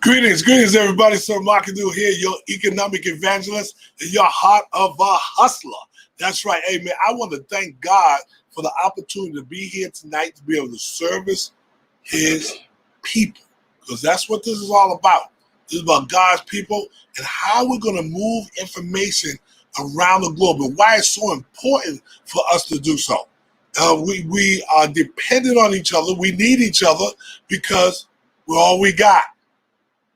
Greetings, everybody. Sir Markadoo here, your economic evangelist and your heart of a hustler. That's right. Hey, man, I want to thank God for the opportunity to be here tonight to be able to service his people, because that's what this is all about. This is about God's people and how we're going to move information around the globe and why it's so important for us to do so. We are dependent on each other. We need each other because we're all we got.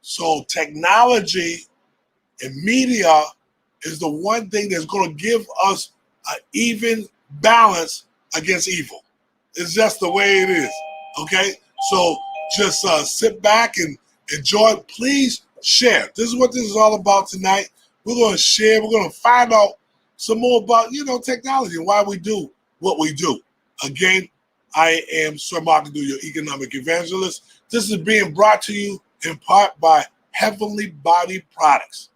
So technology and media is the one thing that's going to give us an even balance against evil. It's just the way it is, okay? So just sit back and enjoy. Please share. This is what this is all about tonight. We're going to share. We're going to find out some more about, technology and why we do what we do. Again, I am Sir Markadoo, your economic evangelist. This is being brought to you in part by Heavenly Body Products,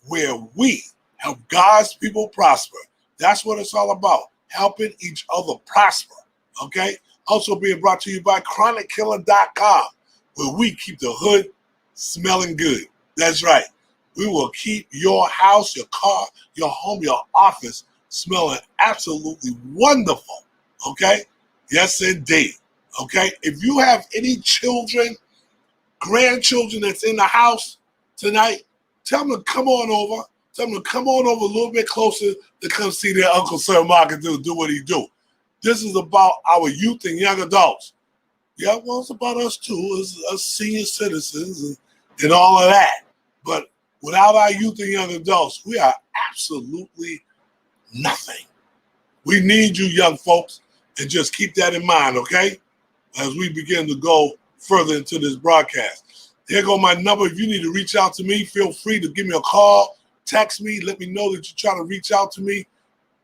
where we help God's people prosper. That's what it's all about, helping each other prosper, okay? Also being brought to you by ChronicKiller.com, where we keep the hood smelling good. That's right. We will keep your house, your car, your home, your office smelling absolutely wonderful, okay? Yes, indeed, okay? If you have any children, grandchildren that's in the house tonight, tell them to come on over. Tell them to come on over a little bit closer to come see their Uncle Sir Markadoo do what he do. This is about our youth and young adults. Yeah, well, it's about us too, as us senior citizens and all of that. But without our youth and young adults, we are absolutely nothing. We need you, young folks, and just keep that in mind, okay? As we begin to go further into this broadcast. Here go my number. If you need to reach out to me, feel free to give me a call, text me, let me know that you're trying to reach out to me.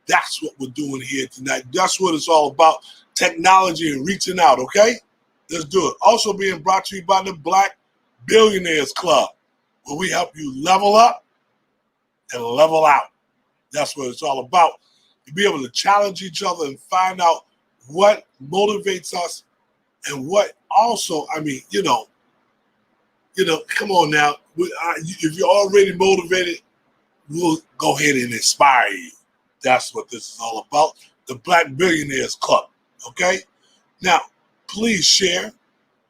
That's what we're doing here tonight. That's what it's all about, technology and reaching out, okay? Let's do it. Also being brought to you by the Black Billionaires Club, where we help you level up and level out. That's what it's all about. To be able to challenge each other and find out what motivates us and what also, come on now. If you're already motivated, we'll go ahead and inspire you. That's what this is all about. The Black Billionaires Club, okay? Now, please share.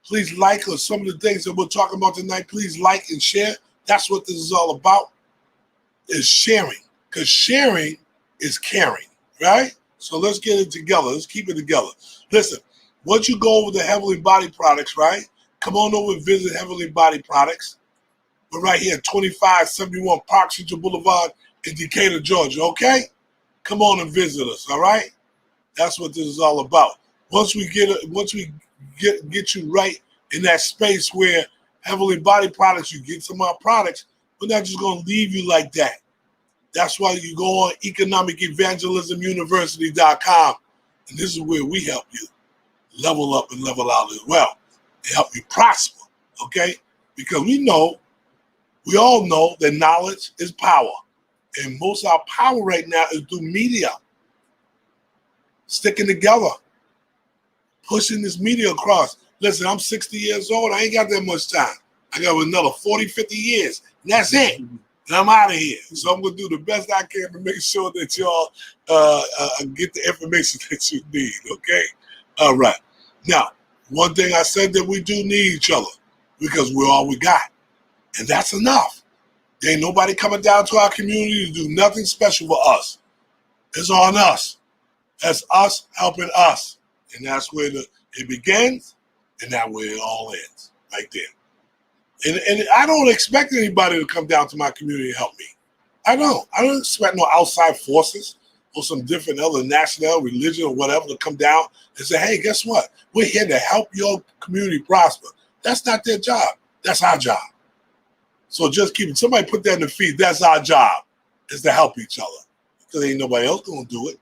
Please like some of the things that we're talking about tonight. Please like and share. That's what this is all about, is sharing. Because sharing is caring, right? So let's get it together. Let's keep it together. Listen. Once you go over to Heavenly Body Products, right? Come on over and visit Heavenly Body Products. We're right here at 2571 Park Central Boulevard in Decatur, Georgia, okay? Come on and visit us, all right? That's what this is all about. Once we get you right in that space where Heavenly Body Products, you get some of our products, we're not just going to leave you like that. That's why you go on economicevangelismuniversity.com, and this is where we help you level up and level out as well and help you prosper, okay? Because we all know that knowledge is power. And most of our power right now is through media. Sticking together, pushing this media across. Listen, I'm 60 years old. I ain't got that much time. I got another 40, 50 years. And that's it. And I'm out of here. So I'm going to do the best I can to make sure that y'all get the information that you need, okay? All right. Now, one thing I said that we do need each other because we're all we got. And that's enough. There ain't nobody coming down to our community to do nothing special for us. It's on us. That's us helping us. And that's where it begins, and that's where it all ends, right there. And I don't expect anybody to come down to my community and help me. I don't expect no outside forces or some different other national, religion, or whatever to come down and say, hey, guess what? We're here to help your community prosper. That's not their job. That's our job. So just keep it. Somebody put that in the feed. That's our job, is to help each other. Because ain't nobody else going to do it.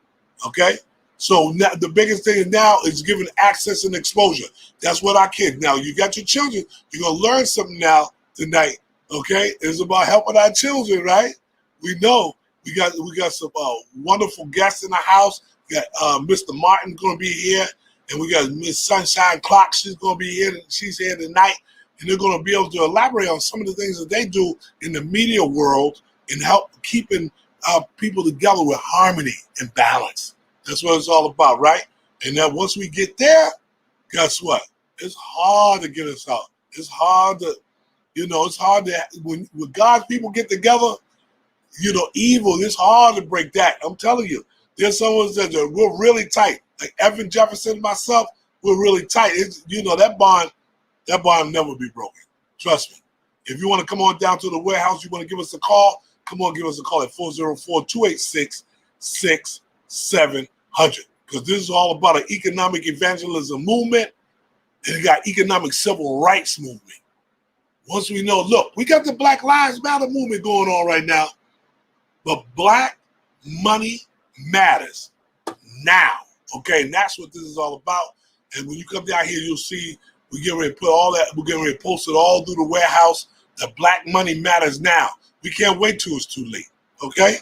Okay? So now, the biggest thing now is giving access and exposure. That's what our kids. Now, you got your children. You're going to learn something now tonight. Okay? It's about helping our children, right? We know. We got some wonderful guests in the house. We got Mr. Martin going to be here, and we got Miss Sunshine Clock. She's going to be here. She's here tonight. and they're going to be able to elaborate on some of the things that they do in the media world and help keeping people together with harmony and balance. That's what it's all about, right? And then once we get there, guess what? It's hard to get us out. It's hard to, it's hard to, when God's people get together, evil, it's hard to break that. I'm telling you, there's someone that we're really tight. Like Evan Jefferson and myself, we're really tight. It's, that bond will never be broken. Trust me. If you want to come on down to the warehouse, you want to give us a call, come on, give us a call at 404-286-6700. Because this is all about an economic evangelism movement, and you got economic civil rights movement. Once we know, look, we got the Black Lives Matter movement going on right now, but black money matters now, okay? And that's what this is all about. And when you come down here, you'll see we're getting ready to put all that, we're getting ready to post it all through the warehouse. The black money matters now. We can't wait till it's too late, okay?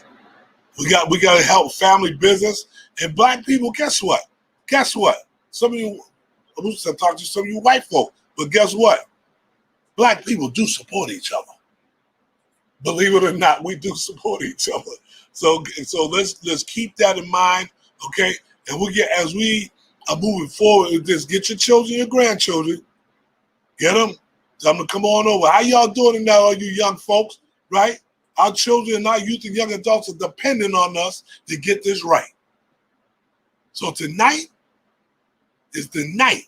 We got to help family business. And black people, guess what? Some of you, I'm going to talk to some of you white folk, but guess what? Black people do support each other. Believe it or not, we do support each other. So let's keep that in mind, okay? And as we are moving forward, just get your children, your grandchildren, get them. Tell them to come on over. How y'all doing now, all you young folks, right? Our children and our youth and young adults are depending on us to get this right. So tonight is the night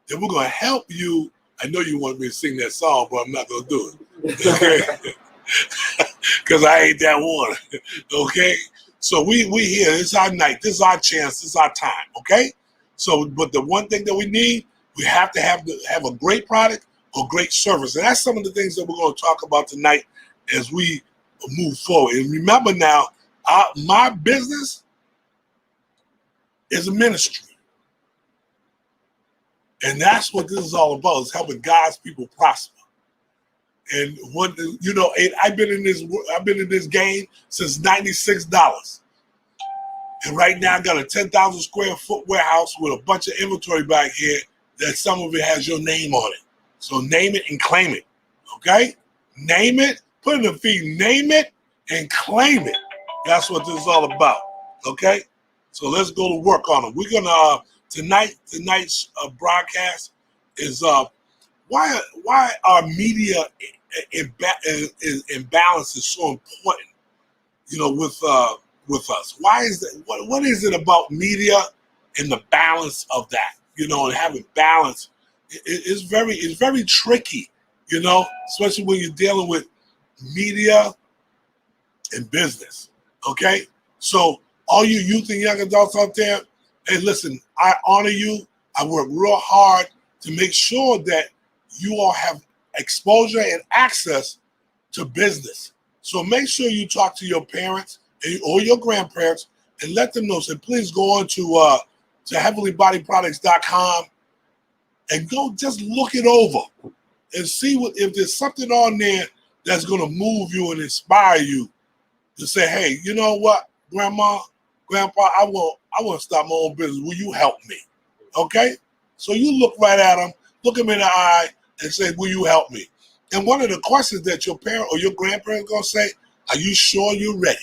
that we're going to help you. I know you want me to sing that song, but I'm not going to do it. Okay? Because I ain't that one. Okay? So we here. This is our night. This is our chance. This is our time. Okay? So, but the one thing that we need, we have to have a great product or great service. And that's some of the things that we're going to talk about tonight as we move forward. And remember now, my business is a ministry. And that's what this is all about, is helping God's people prosper. And I've been in this game since $96. And right now I got a 10,000 square foot warehouse with a bunch of inventory back here that some of it has your name on it. So name it and claim it. Okay? Name it, put in the feed, name it and claim it. That's what this is all about. Okay? So let's go to work on it. We're gonna tonight's broadcast is why our media imbalance is so important, with us. Why is that? What is it about media and the balance of that? And having balance is very tricky, especially when you're dealing with media and business. Okay, so all you youth and young adults out there, hey, listen, I honor you. I work real hard to make sure that you all have exposure and access to business. So make sure you talk to your parents or your grandparents and let them know. So please go on to heavenlybodyproducts.com and go just look it over and see if there's something on there that's going to move you and inspire you to say, hey, you know what, Grandma, Grandpa, I want to start my own business. Will you help me? Okay? So you look right at them, look them in the eye, and say, will you help me? And one of the questions that your parent or your grandparent going to say, are you sure you're ready?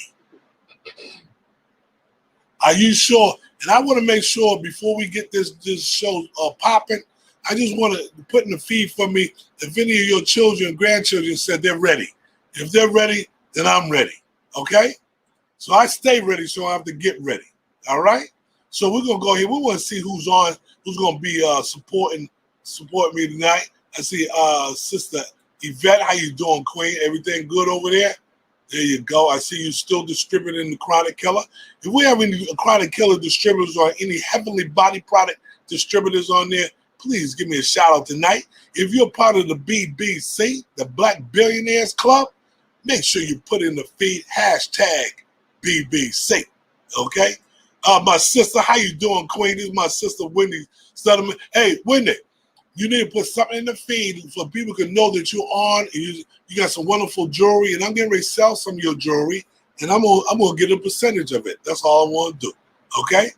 Are you sure? And I want to make sure before we get this show popping, I just want to put in the feed for me if any of your children and grandchildren said they're ready. If they're ready, then I'm ready. Okay? So I stay ready so I have to get ready. All right? So we're going to go here. We want to see who's going to be supporting me tonight. I see Sister Yvette. How you doing, Queen? Everything good over there? There you go. I see you still distributing the Chronic Killer. If we have any Chronic Killer distributors or any Heavenly Body Product distributors on there, please give me a shout out tonight. If you're part of the BBC, the Black Billionaires Club, make sure you put in the feed #BBC. Okay? My sister, how you doing, Queen? This is my sister, Wendy Stutterman. Hey, Wendy, you need to put something in the feed so people can know that you're on. And you got some wonderful jewelry, and I'm getting ready to sell some of your jewelry, and I'm gonna get a percentage of it. That's all I want to do. Okay?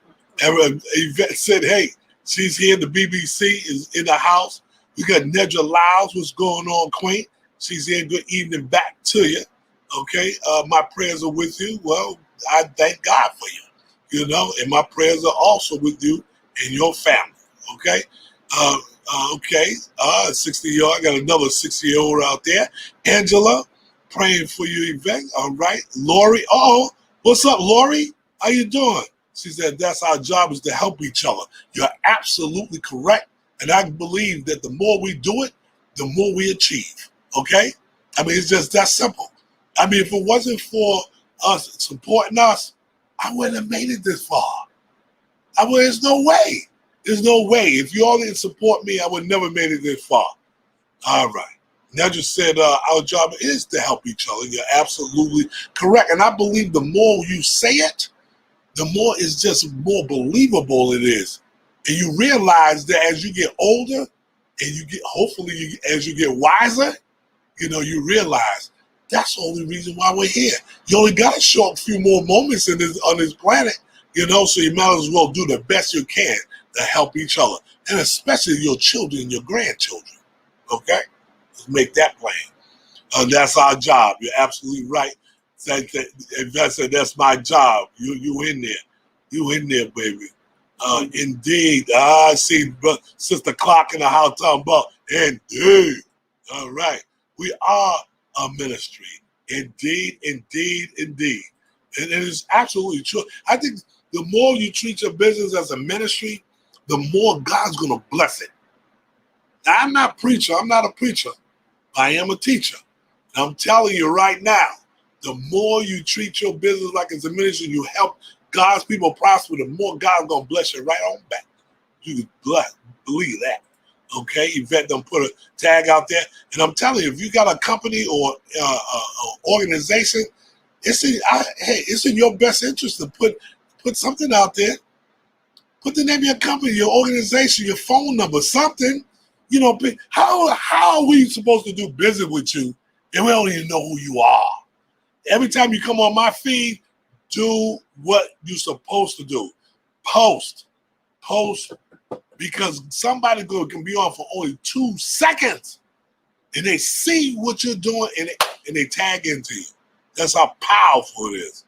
And Yvette said, hey, she's here. The BBC is in the house. We got Nedra Lyles. What's going on, Queen? She's in. Good evening back to you. Okay, my prayers are with you. Well, I thank God for you, and my prayers are also with you and your family, okay? Okay, 60-year-old, I got another 60-year-old out there. Angela, praying for you, Yvette, all right? Lori, what's up, Lori? How you doing? She said, that's our job, is to help each other. You're absolutely correct, and I believe that the more we do it, the more we achieve, okay? I mean, it's just that simple. I mean, if it wasn't for us supporting us, I wouldn't have made it this far. There's no way. There's no way. If you all didn't support me, I would never made it this far. All right. Now just said our job is to help each other. You're absolutely correct. And I believe the more you say it, the more it's just more believable it is. And you realize that as you get older and as you get wiser, you realize that's the only reason why we're here. You only got a short few more moments on this planet, so you might as well do the best you can to help each other, and especially your children and your grandchildren, okay? Let's make that plain. That's our job. You're absolutely right. That's my job. You in there. You in there, baby. Indeed. I see Sister Clark in the house talking about indeed. All right. We are a ministry. Indeed, indeed, indeed. And it is absolutely true. I think the more you treat your business as a ministry, the more God's going to bless it. Now, I'm not a preacher. I am a teacher. And I'm telling you right now, the more you treat your business like it's a ministry, you help God's people prosper, the more God's going to bless you right on back. You can believe that. Okay, Yvette done put a tag out there. And I'm telling you, if you got a company or organization, it's in your best interest to put something out there. Put the name of your company, your organization, your phone number, something. How are we supposed to do business with you and we don't even know who you are? Every time you come on my feed, do what you're supposed to do. Post, because somebody can be on for only 2 seconds and they see what you're doing and they tag into you. That's how powerful it is.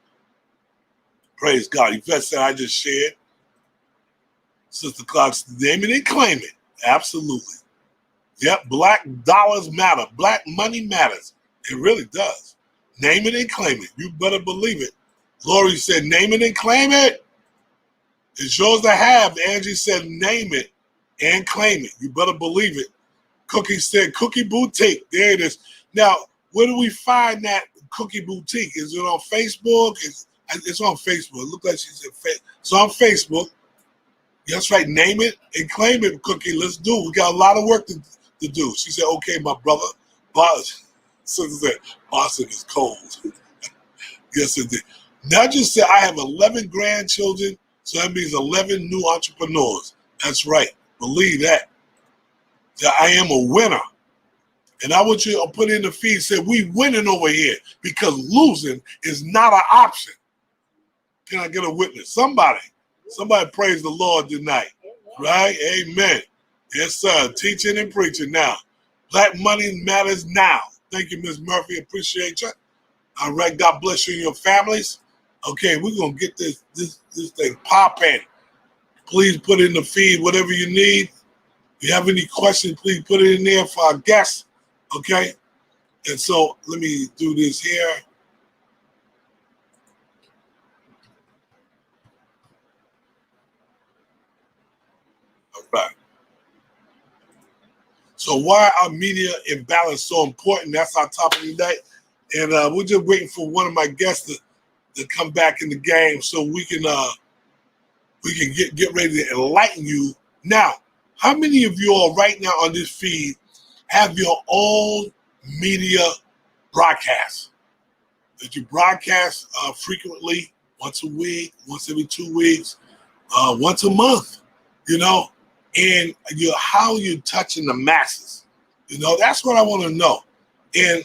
Praise God. Yvette said, I just shared Sister Clark's name and claim it. Absolutely. Yep, black dollars matter. Black money matters. It really does. Name it and claim it. You better believe it. Lori said, name it and claim it. It's yours to have. Angie said, name it and claim it. You better believe it. Cookie said, Cookie Boutique. There it is. Now, where do we find that Cookie Boutique? Is it on Facebook? It's on Facebook. It looked like she said Facebook. So on Facebook. That's right. Name it and claim it, Cookie. Let's do it. We got a lot of work to do. She said, okay, my brother. Sister said, Boston is cold. Yes, it did. Now just said, I have 11 grandchildren, so that means 11 new entrepreneurs. That's right. Believe that. That I am a winner. And I want you to put in the feed, say, we winning over here because losing is not an option. Can I get a witness? Somebody praise the Lord tonight. Right? Amen. Yes, sir. Teaching and preaching now. Black money matters now. Thank you, Ms. Murphy. Appreciate you. All right. God bless you and your families. Okay, we're going to get this thing popping. Please put in the feed whatever you need. If you have any questions, please put it in there for our guests. Okay? And so let me do this here. All right. So why are media imbalance so important? That's our topic tonight. And we're just waiting for one of my guests to come back in the game so we can get ready to enlighten you. Now, how many of you all right now on this feed have your own media broadcast that you broadcast frequently, once a week, once every 2 weeks, once a month, and how you're touching the masses. That's what I want to know. And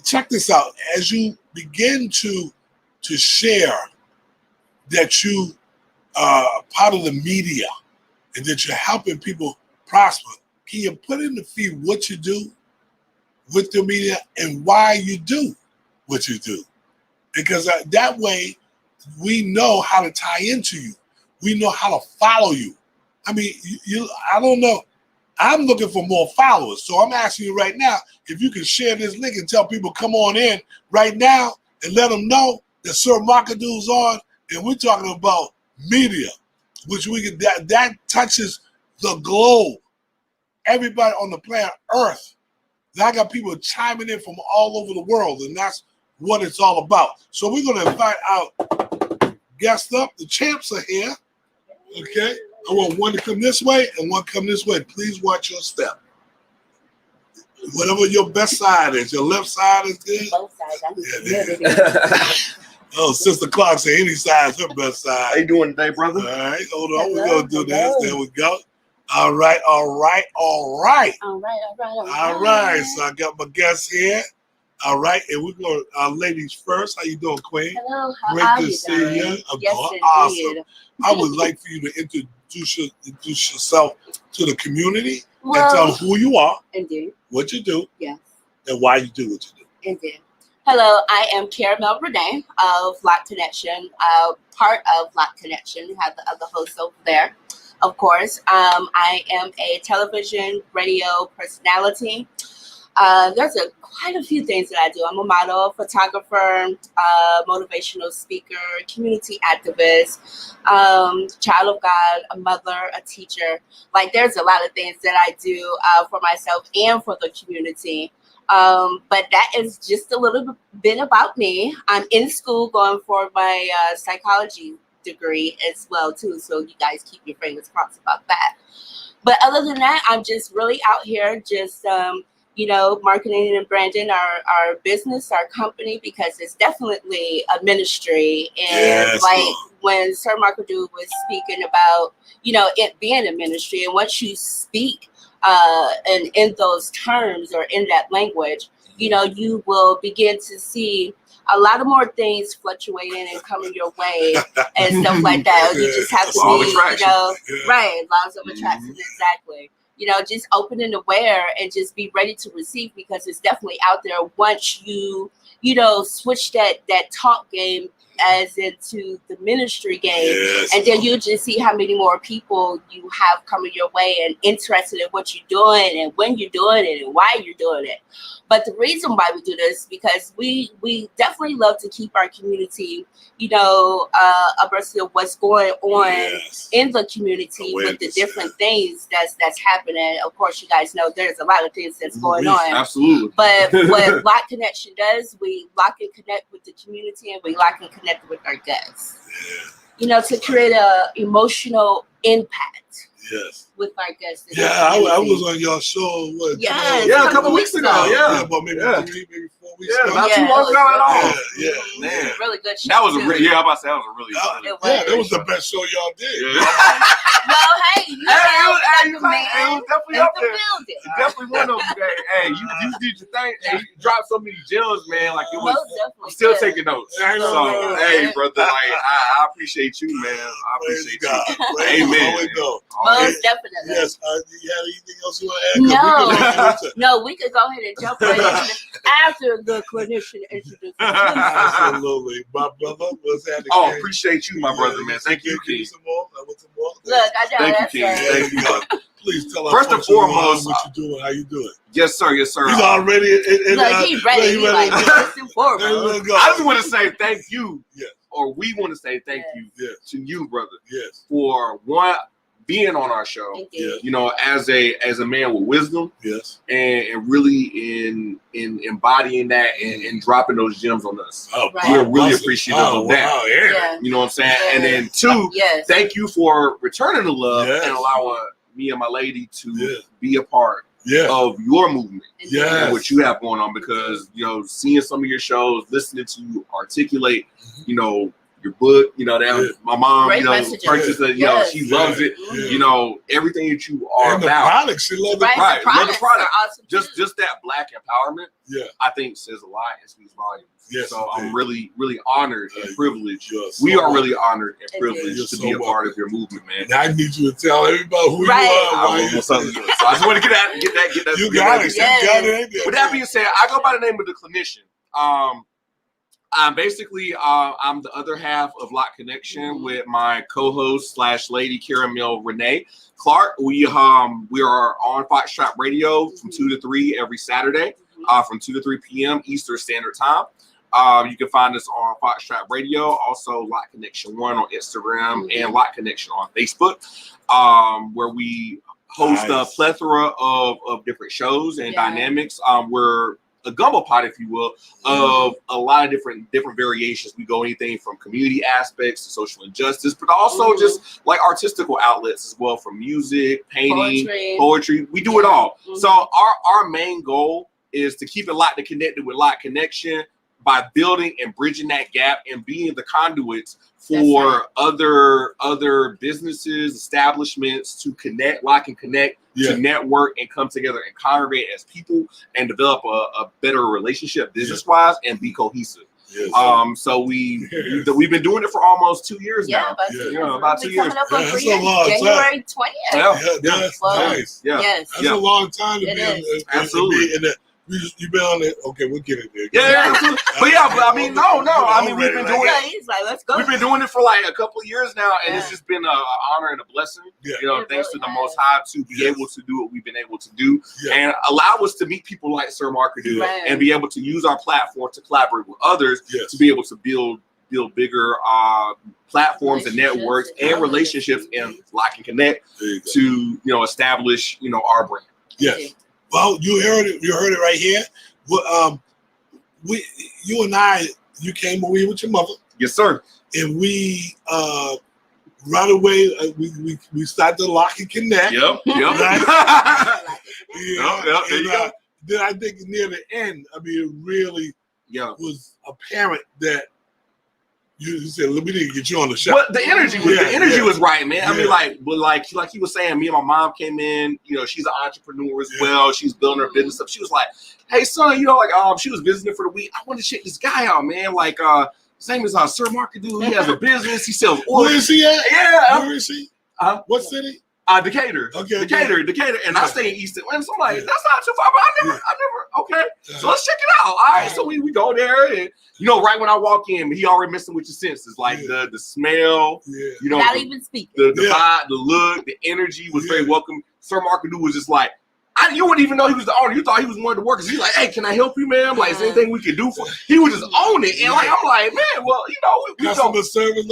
check this out. As you begin to share that you are part of the media and that you're helping people prosper, Can you put in the feed what you do with the media and why you do what you do? Because that way we know how to tie into you. We know how to follow you. I mean, I don't know. I'm looking for more followers. So I'm asking you right now, if you can share this link and tell people come on in right now and let them know that Sir Markadoo's on, and we're talking about media, which we can that touches the globe. Everybody on the planet Earth. I got people chiming in from all over the world, and that's what it's all about. So we're going to invite our guests up. The champs are here. Okay. I want one to come this way and one come this way. Please watch your step. Whatever your best side is. Your left side is good? Both sides. Oh, Sister Clark said any side is her best side. How you doing today, brother? All right. Hold on. We're going to do this. There we go. All right. So I got my guests here. All right. And we're going to, ladies first. How you doing, Queen? Hello. Great to see you. Yes, awesome. I would like for you to introduce yourself to the community and tell them who you are, Indeed. what you do, Yes. and why you do what you do. Indeed. Hello, I am Caramel Renee of LocKconnection, part of LocKconnection. We have the other hosts over there, of course. I am a television, radio personality. There's quite a few things that I do. I'm a model, photographer, motivational speaker, community activist, child of God, a mother, a teacher. Like, there's a lot of things that I do for myself and for the community. But that is just a little bit about me. I'm in school going for my psychology degree as well, too. So you guys keep your fingers crossed about that. But other than that, I'm just really out here just marketing and branding our business, our company, because it's definitely a ministry. And when Sir Markadoo was speaking about, it being a ministry, and once you speak and in those terms or in that language, you will begin to see a lot of more things fluctuating and coming your way and stuff like that. You just have to be, right, laws of attraction, exactly. Just open and aware and just be ready to receive, because it's definitely out there once you, switch that talk game as into the ministry game. And then you just see how many more people you have coming your way and interested in what you're doing and when you're doing it and why you're doing it. But the reason why we do this, because we definitely love to keep our community, abreast of what's going on in the community with the different things that's happening. Of course, you guys know there's a lot of things that's going on. Absolutely. But what LocKconnection does, we lock and connect with the community, and we lock and connect with our guests. To create a emotional impact. With our guests. I was on y'all show. A couple weeks ago. About maybe 4 weeks ago. Not too long ago at all. Man. Really good show. That was I'm about to say that was a really good. That was the best show y'all did. Well, hey, it was definitely up there. Building. Definitely one of them. Hey, you did your thing. Hey, you dropped so many gems, man. Like, it was. I'm still taking notes. Hey, brother, I appreciate you, man. I appreciate you. Amen. Most definitely. Yes. You have anything else you want to add? No, we could go ahead and jump right in after the clinician introduces. Absolutely. My brother was at the game. Appreciate you, my brother, man. Thank you, King. Look, I know. Thank you, King. Thank you. Please tell us first and foremost what you doing, how you doing. Yes, sir. He's already. He's ready. He's like, first and foremost. I just want to say thank you, or we want to say thank you to you, brother, for one, being on our show, as a man with wisdom, and really in embodying that and dropping those gems on us. We're really appreciative of that. You know what I'm saying? And then two, thank you for returning the love and allowing me and my lady to be a part of your movement and what you have going on, because seeing some of your shows, listening to you articulate, your your book. You know, my mom, Great purchased it. You know, she loves it. You know, everything that you are and about. The products, she loves the right. Love the product. Awesome just that Black empowerment. Yeah, I think says a lot and speaks volumes. Yes, so I'm really, really honored and privileged. We are really honored and privileged to be a part of your movement, man. And I need you to tell everybody who you are. I just want to get that. You got it. Yes. You got it. With that being said, I go by the name of LocKconnection. I'm basically I'm the other half of LocKconnection with my co-host / lady Caramel Renee Clark. We are on Foxtrot Radio from 2 to 3 every Saturday, from 2 to 3 p.m. Eastern Standard Time. You can find us on Foxtrot Radio, also LocKconnection 1 on Instagram and LocKconnection on Facebook, where we host a plethora of different shows and dynamics. We're a gumbo pot, if you will, of a lot of different variations. We go anything from community aspects to social injustice, but also just like artistical outlets as well, from music, painting, poetry. We do it all. So our main goal is to keep it locked and connected with LocKconnection by building and bridging that gap and being the conduits for other businesses, establishments to connect, lock and connect, to network and come together and congregate as people and develop a better relationship business-wise and be cohesive. Yes. So we've been doing it for almost 2 years now. About 2 years. Coming up on 3 years, January 20th. That's nice. That's a long time to be absolutely. You've been on it. Okay, we'll get it there. But I mean, no. I mean, we've been doing it. He's like, let's go. We've been doing it for like a couple of years now, and it's just been an honor and a blessing. Thanks to the Most High to be able to do what we've been able to do, and allow us to meet people like Sir Markadoo and be able to use our platform to collaborate with others to be able to build bigger platforms and networks and relationships and lock and connect to establish our brand. Yes. Well, you heard it right here. Well, you and I, you came away with your mother. Yes, sir. And we right away we started to lock and connect. Yep. Right? Then I think near the end, I mean, it really was apparent that you said, "Let me get you on the show." Well, the energy was right, man. I mean, like he was saying, me and my mom came in. She's an entrepreneur as well. She's building her business up. She was like, "Hey, son, she was visiting for the week. I want to check this guy out, man. Like, his name is Sir Markadoo. He has a business. He sells oil." Where is he at? Yeah. Where is he? What city? Decatur. Okay. Decatur. And I stay in East Atlanta. So I'm like, that's not too far, but I never. Okay. So let's check it out. All right. So we go there, and right when I walk in, he already messing with your senses, like the smell. Not even speaking. The vibe, the look, the energy was very welcome. Sir Markadoo was just like, you wouldn't even know he was the owner. You thought he was one of the workers. He's like, "Hey, can I help you, man? Like, is there anything we can do for?" He would just own it, and I'm like, man, well, we customer service,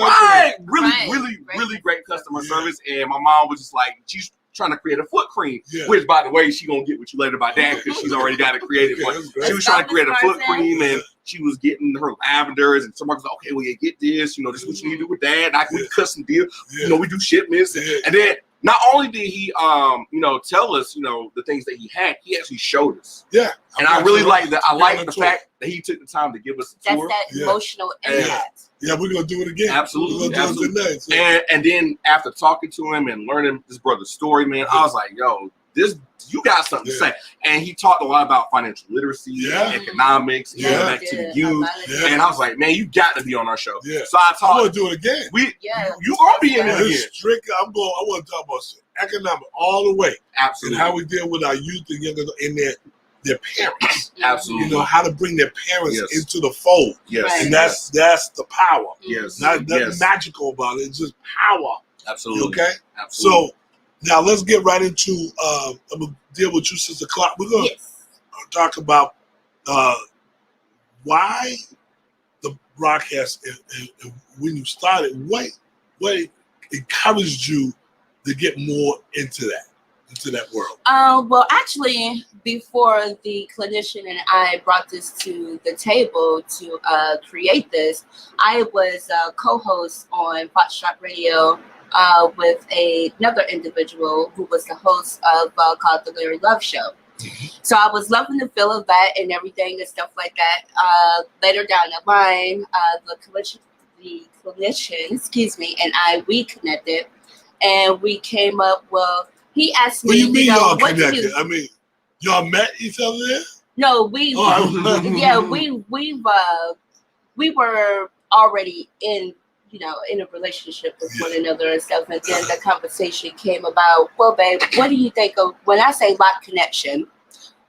really great customer service. And my mom was just like, she's trying to create a foot cream, which, by the way, she gonna get with you later about that because she's already got it created. But she was trying to create a foot cream, and she was getting her lavenders, and somebody was like, "Okay, well, you get this. This is what you need to do with that. And I can cut some deal. We do shipments, and then." Not only did he, tell us, the things that he had, he actually showed us. Yeah. And I really like that. I like the fact that he took the time to give us a tour. That's that emotional impact. Yeah, we're going to do it again. Absolutely. We're going to do it tonight. So. And then after talking to him and learning this brother's story, man, I was like, yo, you got something to say. And he talked a lot about financial literacy, economics, giving back to the youth. And I was like, man, you got to be on our show. Yeah. So I want to do it again. You gonna be in it again. I want to talk about economic all the way. Absolutely. And how we deal with our youth and younger and their parents. Absolutely. How to bring their parents into the fold. Yes. Right. And that's the power. Yes. Nothing magical about it. It's just power. Absolutely. Okay? Absolutely. So now let's get right into I'm gonna deal with you, Sister Clark. We're gonna talk about why the broadcast and when you started, what encouraged you to get more into that world? Well, actually, before the clinician and I brought this to the table to create this, I was a co-host on Foxtrot Radio with another individual who was the host of called The Larry Love Show. So I was loving the feel of that and everything and stuff like that. Later down the line, the the clinician, we connected, and we came up. Well, he asked me. What do you mean y'all what connected? I mean, y'all met each other there? No, we were already in a relationship with one another and stuff. And then the conversation came about, well, babe, what do you think of when I say LocKconnection?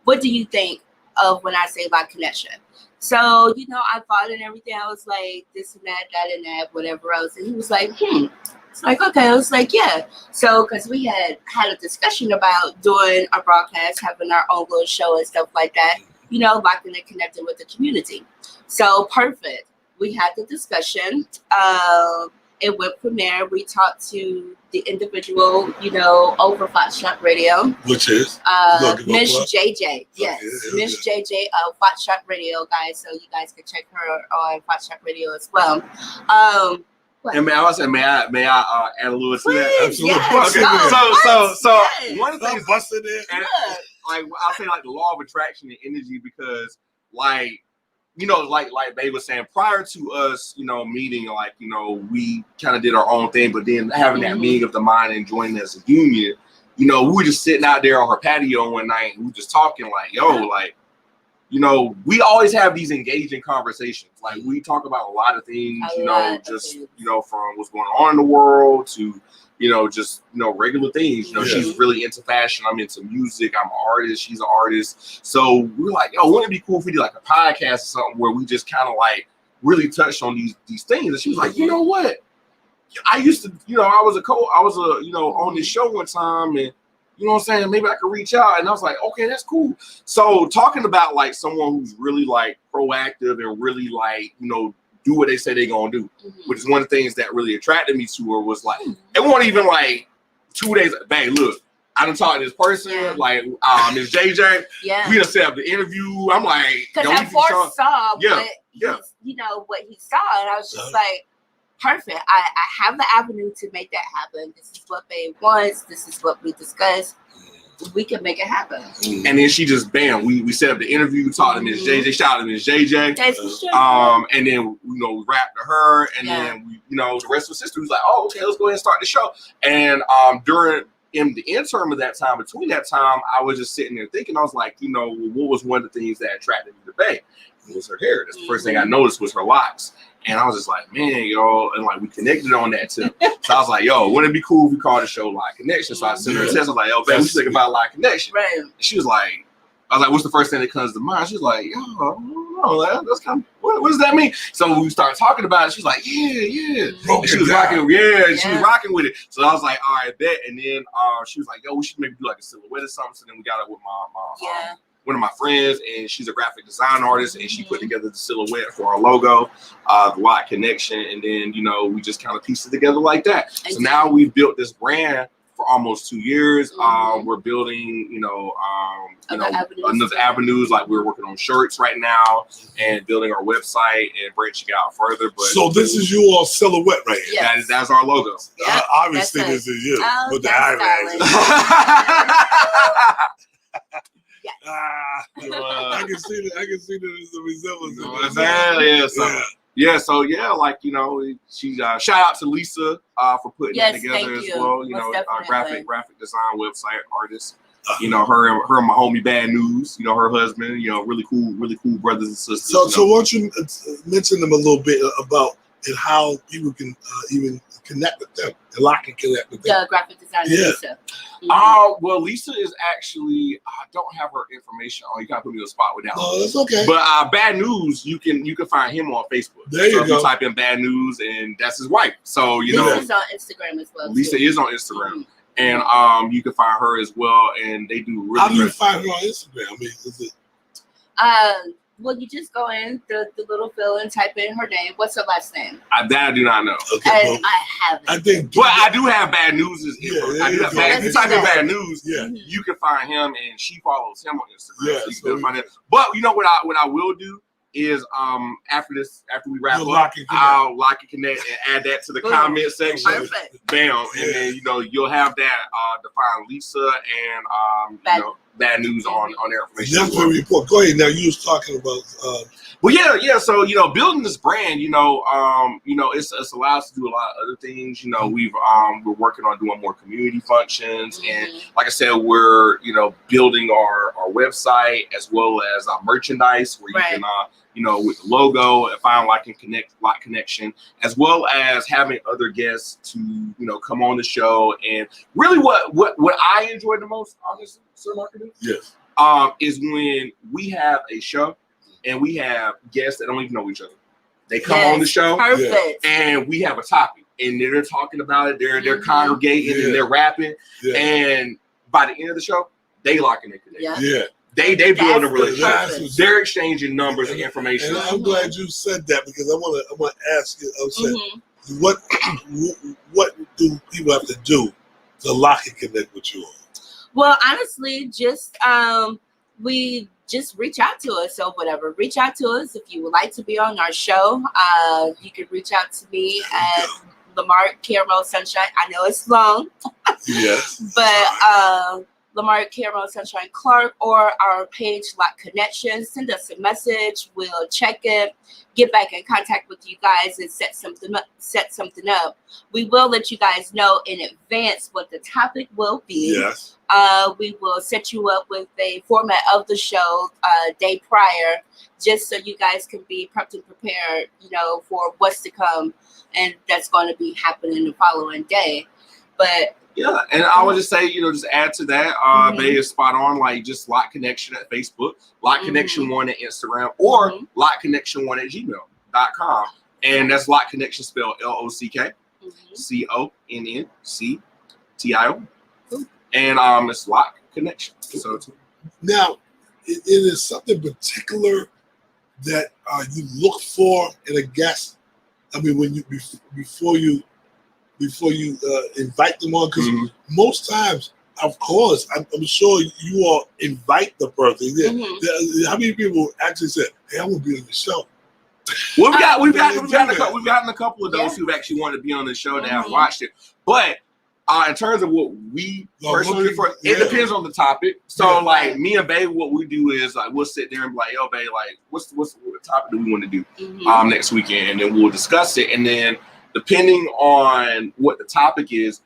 What do you think of when I say LocKconnection? So, I thought and everything. I was like, this and that, that and that, whatever else. And he was like, It's like, okay. I was like, yeah. So, because we had a discussion about doing our broadcast, having our own little show and stuff like that, locking and connecting with the community. So, perfect. We had the discussion. It went from there. We talked to the individual, over Fox Shop Radio. Which is? Miss JJ. Yes. Miss JJ of Fox Shop Radio, guys. So you guys can check her on Fox Shop Radio as well. And may I add a little to that? Absolutely. Yes. So one of the things busted there. Like I'll say like the law of attraction and energy, because like Babe was saying, prior to us, meeting, we kind of did our own thing, but then having that meeting of the mind and joining as a union, we were just sitting out there on her patio one night and we were just talking we always have these engaging conversations. Like we talk about a lot of things, from what's going on in the world to, regular things. She's really into fashion. I'm into music. I'm an artist. She's an artist. So we're like, wouldn't it be cool if we did like a podcast or something where we just kind of like really touched on these things? And she was like, you know what? I used to, I was on this show one time, and you know what I'm saying? Maybe I could reach out. And I was like, okay, that's cool. So talking about like someone who's really like proactive and really like, do what they say they're going to do, which is one of the things that really attracted me to her, was like, it wasn't even like 2 days. Bang, look, I done talked to this person, like Miss JJ. Yeah. We done set up the interview. I'm like, because I foresaw what he saw. And I was just like, perfect. I have the avenue to make that happen. This is what Babe wants. This is what we discussed. We can make it happen. And then she just we set up the interview, talked to Miss JJ, shout out to Miss JJ. And then we rapped to her, and then we, the rest of the sister was like, oh, okay, let's go ahead and start the show. And in the interim of that time, between that time, I was just sitting there thinking, I was like, what was one of the things that attracted me to Babe? It was her hair. That's the first thing I noticed was her locks. And I was just like, man, and like we connected on that too. So I was like, wouldn't it be cool if we called the show LocKconnection? So I sent her a text. I was like, babe, we should think about LocKconnection. Right. And she was like, I was like, what's the first thing that comes to mind? She was like, I don't know. That's kind of, what does that mean? So we started talking about it. She's like, yeah. And she was rocking, she was rocking with it. So I was like, all right, bet. And then she was like, we should maybe do like a silhouette or something. So then we got it with one of my friends, and she's a graphic design artist, and she put together the silhouette for our logo, the LocKconnection, and then we just kind of pieced it together like that. So now we've built this brand for almost 2 years. We're building, another avenues. Like we're working on shirts right now and building our website and branching out further. But so this is your silhouette right here. Yes. That's our logo. Yep. Obviously, this is you with the eyelash. I can see that. I can see that there's a resemblance. She's shout out to Lisa for putting that together as well. Our graphic design website artist. Her and my homie Bad News. Her husband. Really cool brothers and sisters. So why don't you mention them a little bit about and how people can even connect with them and lock and connect with them. The graphic designer, Lisa. Well, Lisa is actually, I don't have her information on. You gotta put me on the spot with that. Oh, that's okay. But Bad News, you can find him on Facebook. There you go. If you type in Bad News, and that's his wife. So Lisa is on Instagram as well. Lisa is on Instagram. And you can find her as well, and they do really. How do you find her on Instagram? I mean, is it? Well, you just go in the little fill and type in her name. What's her last name? That I do not know. Okay, and I haven't. I think. But I do have Bad News. I do have Bad. If you type in Bad News, you can find him, and she follows him on Instagram. Yeah, so you can find him. But you know what I will do is after we wrap up, I'll lock and connect and add that to the comment section. Perfect. Bam, and then you'll have that to find Lisa and bad news on their information. That's very important. Go ahead. Now you was talking about. Well, yeah. So building this brand, it's allowed us to do a lot of other things. We're working on doing more community functions, and like I said, we're building our website as well as our merchandise where you can with the logo and find LocKconnection, as well as having other guests to come on the show. And really, what I enjoy the most, honestly, Sir Markadoo, yes, is when we have a show and we have guests that don't even know each other. They come on the show, and we have a topic, and they're talking about it. They're congregating and they're rapping, and by the end of the show, they locking their connection. Yeah. They build a relationship. They're exchanging numbers and information. And I'm glad you said that, because I want to ask you, what do people have to do to lock and connect with you all? Well, honestly, just we just reach out to us or whatever. Reach out to us if you would like to be on our show. You can reach out to me at LemaraccaramelSunshine. I know it's long, yes, but LemaraccaramelSunshine Clark, or our page LocKconnection. Send us a message. We'll check it, get back in contact with you guys, and set something up. We will let you guys know in advance what the topic will be. Yes. We will set you up with a format of the show day prior, just so you guys can be prepped and prepared, for what's to come, and that's going to be happening the following day. But yeah, and I would just say, just add to that, Bay is spot on, like just LocKconnection at Facebook, LocKconnection1 at Instagram, or LocKconnection1 at gmail.com. And that's LocKconnection spelled LOCK, CONNCTIO. And it's LocKconnection. So now, it is something particular that you look for in a guest. I mean, when you before you invite them on, because most times, of course, I'm sure you all invite the person. How many people actually said, "Hey, I want to be on the show"? Well, we've gotten a couple of those who've actually wanted to be on the show that have watched it, but. In terms of what we personally it depends on the topic. So like me and Bae, what we do is like we'll sit there and be like, yo, Bae, like what topic do we want to do next weekend, and then we'll discuss it. And then depending on what the topic is,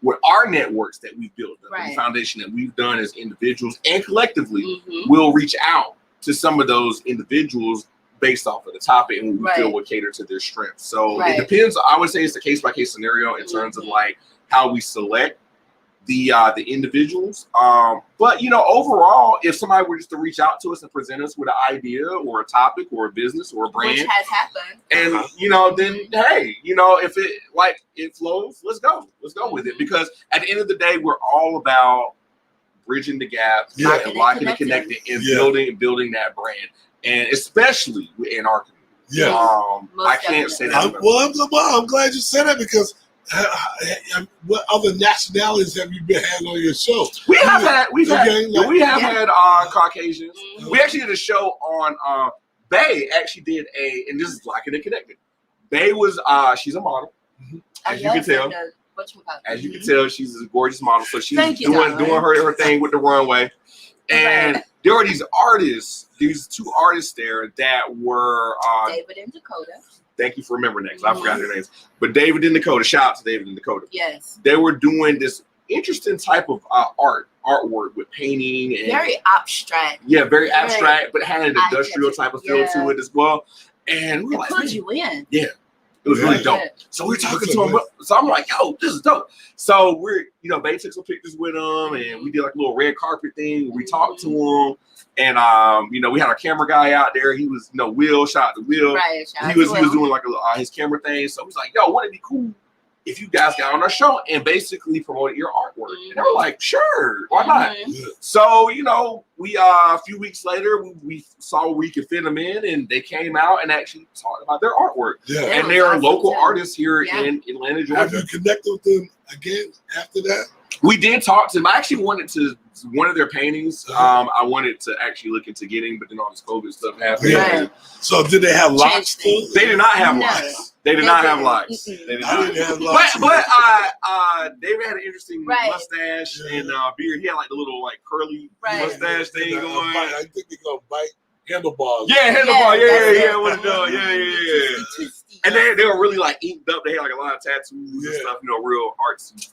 what our networks that we've built, the foundation that we've done as individuals and collectively, we'll reach out to some of those individuals based off of the topic, and we feel will cater to their strengths. So it depends. I would say it's a case-by-case scenario in terms of like how we select the individuals. But overall, if somebody were just to reach out to us and present us with an idea or a topic or a business or a brand, which has happened, and then hey, if it flows, let's go with it, because at the end of the day, we're all about bridging the gap and locking and connecting and building that brand. And especially in our community. I can't say that. I'm glad you said that, because what other nationalities have you had on your show? We have had Caucasians. We actually did a show on Bae actually did and this is Locking and Connected. Bae was she's a model. As you can tell. As you can tell, she's a gorgeous model. So she's doing her thing with the runway. And there were these two artists there that were David and Dakota. Thank you for remembering that, because I forgot their names. But David and Dakota, shout out to David and Dakota. Yes. They were doing this interesting type of artwork with painting and very abstract. Yeah, very abstract, but had an industrial type of feel to it as well. And we were like, pulled you in. Yeah. It was really dope. So we're talking to him. So I'm like, yo, this is dope. So we're, Bae took some pictures with him, and we did like a little red carpet thing. We talked to him, and we had our camera guy out there. He was, Will, shout out to Will. Right. He was doing like his camera thing. So I was like, yo, wouldn't it be cool if you guys got on our show and basically promoted your artwork? And they were like, sure, why not? So, we a few weeks later, we saw we could fit them in, and they came out and actually talked about their artwork. And they are local artists here in Atlanta, Georgia. Have you connected with them again after that? We did talk to them. I actually wanted to one of their paintings. I wanted to actually look into getting, but then all this COVID stuff happened. Yeah. Right. So did they have locks too? They did not have locks. They did not have locks. They did not have locks. But David had an interesting mustache and beard. He had like the little like curly mustache thing going. I think they're gonna bite handlebars. Yeah, handlebars. Yeah. What it does? Yeah. And they were really like inked up. They had like a lot of tattoos and stuff. You know, real artsy.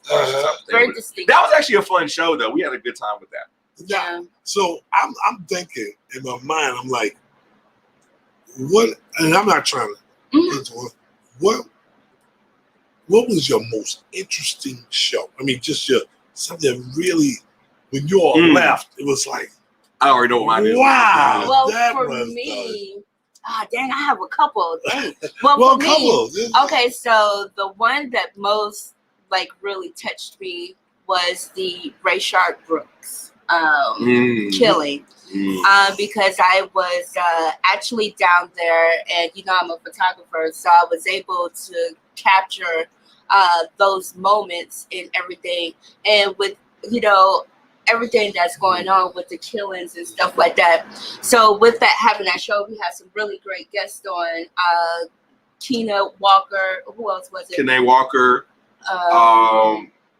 Very distinct. That was actually a fun show, though. We had a good time with that. Yeah. So I'm thinking in my mind, I'm like, what? And I'm not trying to. What was your most interesting show? I mean, just something really when you all left, it was like. I already know what mine is. Wow. Well, for me, dang, I have a couple. Dang. Well, for me, okay, so the one that most like really touched me was the Rayshard Brooks killing. Because I was actually down there, and you know I'm a photographer, so I was able to capture those moments and everything, and with everything that's going on with the killings and stuff like that. So with that having that show, we had some really great guests on. Keena Walker. Who else was it? Keena Walker.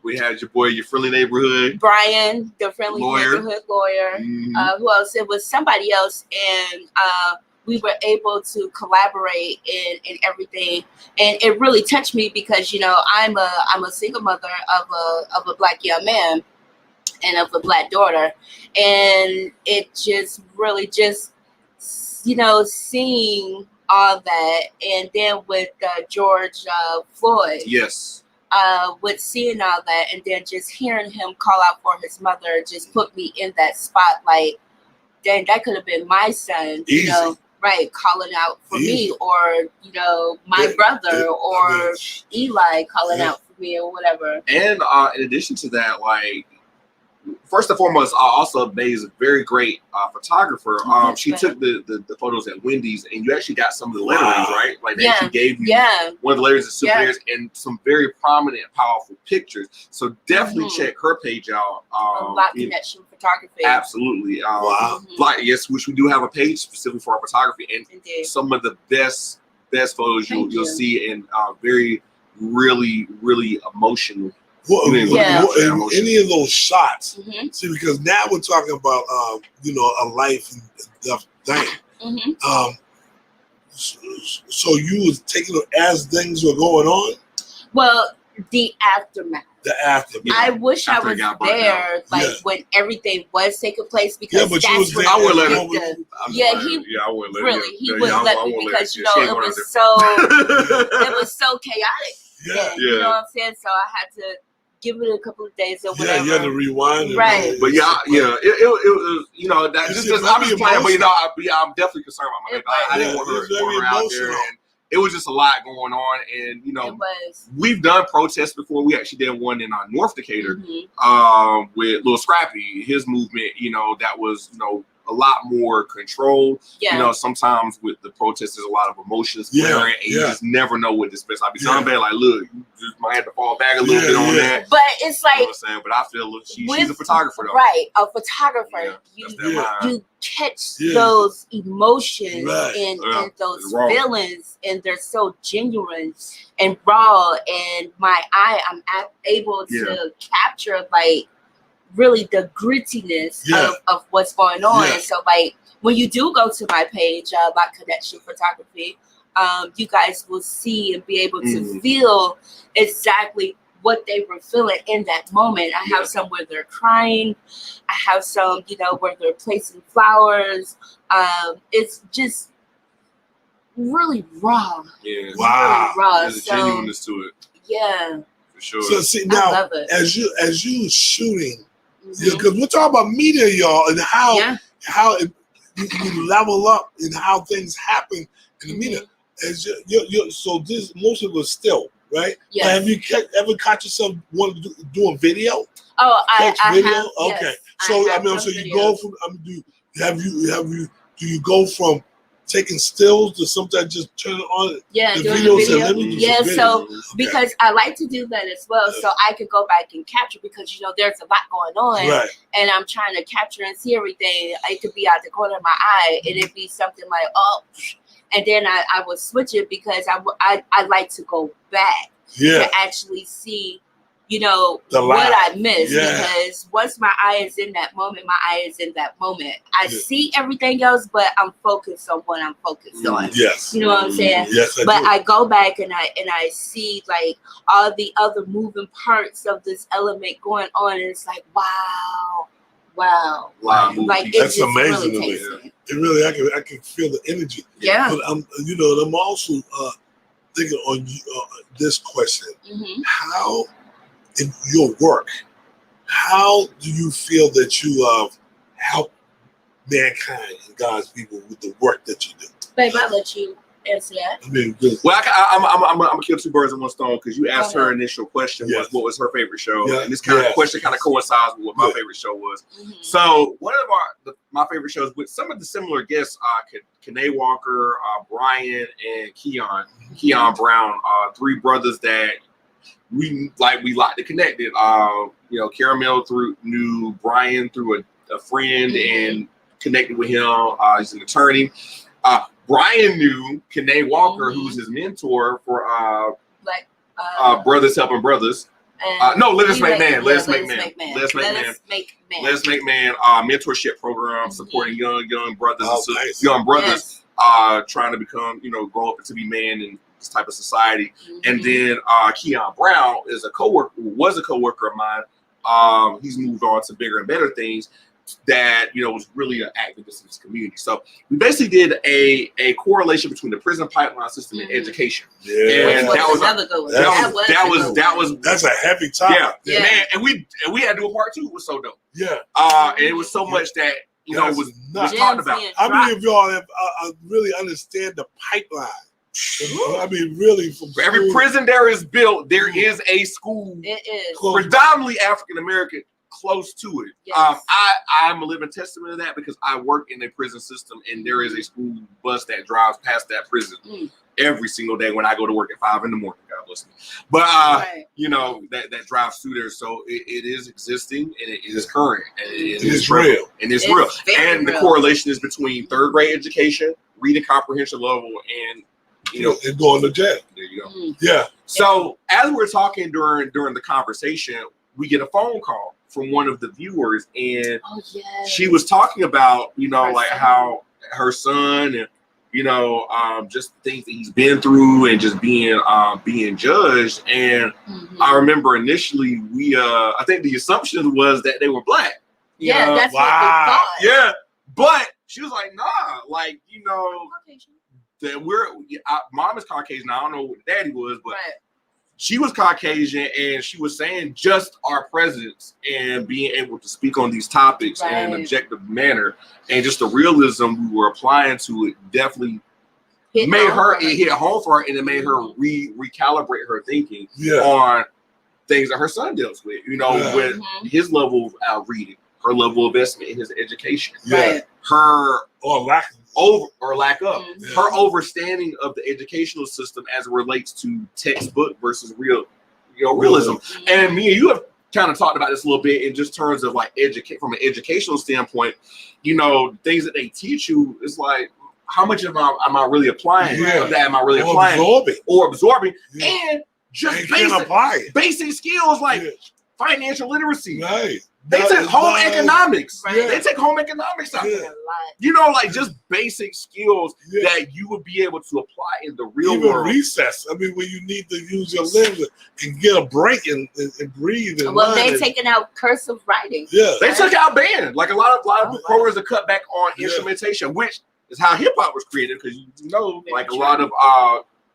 We had your boy, your friendly neighborhood. Brian, the friendly neighborhood lawyer. Who else? It was somebody else, and we were able to collaborate in everything, and it really touched me because I'm a single mother of a Black young man and of a Black daughter, and it just really seeing all that, and then with George Floyd, with seeing all that, and then just hearing him call out for his mother just put me in that spot. Like, dang, that could have been my son, calling out for me, or my brother, or Eli calling out for me, or whatever. And in addition to that, like, first and foremost, also Bay's a very great photographer. She took the photos at Wendy's, and you actually got some of the letterings, right? Like they actually gave you one of the layers of souvenirs and some very prominent, powerful pictures. So definitely check her page out. LocKconnection Photography. Absolutely. Yes, which we do have a page specifically for our photography, and some of the best photos you'll see, and very, really, really emotional. Any of those shots. See, because now we're talking about a life and death thing. So you was taking it as things were going on? Well, the aftermath. The aftermath. I wish I was there, when everything was taking place, because but you was there. I would let him. I would let him. He wouldn't let me because it was so chaotic. You know what I'm saying? So I had to give it a couple of days or whatever. You had to rewind. Right. But it was, that just I'm just playing, but I'm definitely concerned about my baby. I didn't want her out there, and it was just a lot going on. And we've done protests before. We actually did one in North Decatur with Lil Scrappy, his movement. That was a lot more controlled. Sometimes with the protests, there's a lot of emotions flaring, and you just never know what this best. I'll be telling bad, like, look, you just might have to fall back a little bit on that. But it's like, but I feel she's a photographer, though. Right, a photographer. You catch those emotions and those feelings, and they're so genuine and raw. And I'm able to capture really the grittiness of what's going on. And so when you do go to my page, LocKconnection Photography, you guys will see and be able to feel exactly what they were feeling in that moment. I have some where they're crying. I have some, where they're placing flowers. It's just really raw. Yeah. Wow. Really raw. There's a genuineness to it. Yeah. For sure. So see now, as you shooting, because we're talking about media, y'all, and how you level up and how things happen in the media. So this most of it was still, right? Yeah. Have you ever caught yourself wanting to do a video? Oh, I video? have. Okay. Yes, So so you go from do you go from taking stills to sometimes just turn it on? Yeah, the doing videos the video. and let me do Yeah, some so videos. because I like to do that as well, so I could go back and capture because there's a lot going on, and I'm trying to capture and see everything. It could be out the corner of my eye, and it'd be something like and then I would switch it because I like to go back to actually see. What I missed, because once my eye is in that moment, my eye is in that moment. I see everything else, but I'm focused on what I'm focused on. Yes. You know what I'm saying? Yes, I go back and I see like all the other moving parts of this element going on, and it's like, wow. Like that's amazing really to me. It really, I can feel the energy. Yeah. But I'm also thinking on this question: how in your work, how do you feel that you help mankind and God's people with the work that you do? Babe, I'll let you answer that. I mean, I'm gonna kill two birds with one stone because you asked her initial question was what was her favorite show, and this kind of question kind of coincides with what my favorite show was. So one of my favorite shows with some of the similar guests, Kanae Walker, Brian, and Keon Brown, three brothers that we like to connect it. Caramel knew Brian through a friend and connected with him. He's an attorney. Brian knew Kanae Walker, who's his mentor for Brothers Helping Brothers. Let Us Make Man. Let Us Make Man. Mentorship program supporting young brothers young brothers trying to become, grow up to be man in this type of society. And then Keon Brown was a coworker of mine. He's moved on to bigger and better things. That was really an activist in this community. So we basically did a correlation between the prison pipeline system and education. And that was another good one. That's a heavy topic. Man. And we had to do a part 2. It was so dope. And it was so much that was talked about. How many of y'all have really understand the pipeline? I mean, really, for every prison there is built, there is a school. It is predominantly African American. Close to it. I'm a living testament to that because I work in a prison system and there is a school bus that drives past that prison every single day when I go to work at 5 a.m. God bless me. But that drives through there, so it is existing and it is current and it is real and it's real. And the correlation is between 3rd grade education, reading comprehension level, and and going to jail. There you go. So as we're talking during the conversation, we get a phone call from one of the viewers, and she was talking about, how her son and, just things that he's been through and just being judged. And I remember initially I think the assumption was that they were black. That's what we thought. Yeah. But she was like, nah, that mom is Caucasian. I don't know what daddy was, but she was Caucasian, and she was saying just our presence and being able to speak on these topics in an objective manner and just the realism we were applying to it definitely made her hit home for her, and it made her recalibrate her thinking on things that her son deals with, with his level of reading, her level of investment in his education, her lack of her overstanding of the educational system as it relates to textbook versus realism. And me and you have kind of talked about this a little bit in just terms of like from an educational standpoint, things that they teach you is like, how much am I really applying of that? Am I really applying absorbing and just basic skills like financial literacy. They take home economics. They take home economics out. Like just basic skills that you would be able to apply in the real world. Even recess. I mean, when you need to use your limbs and get a break and breathe. And they're taking out cursive writing. They took out band. Like a lot of programs are cut back on instrumentation, which is how hip hop was created. Because like a lot of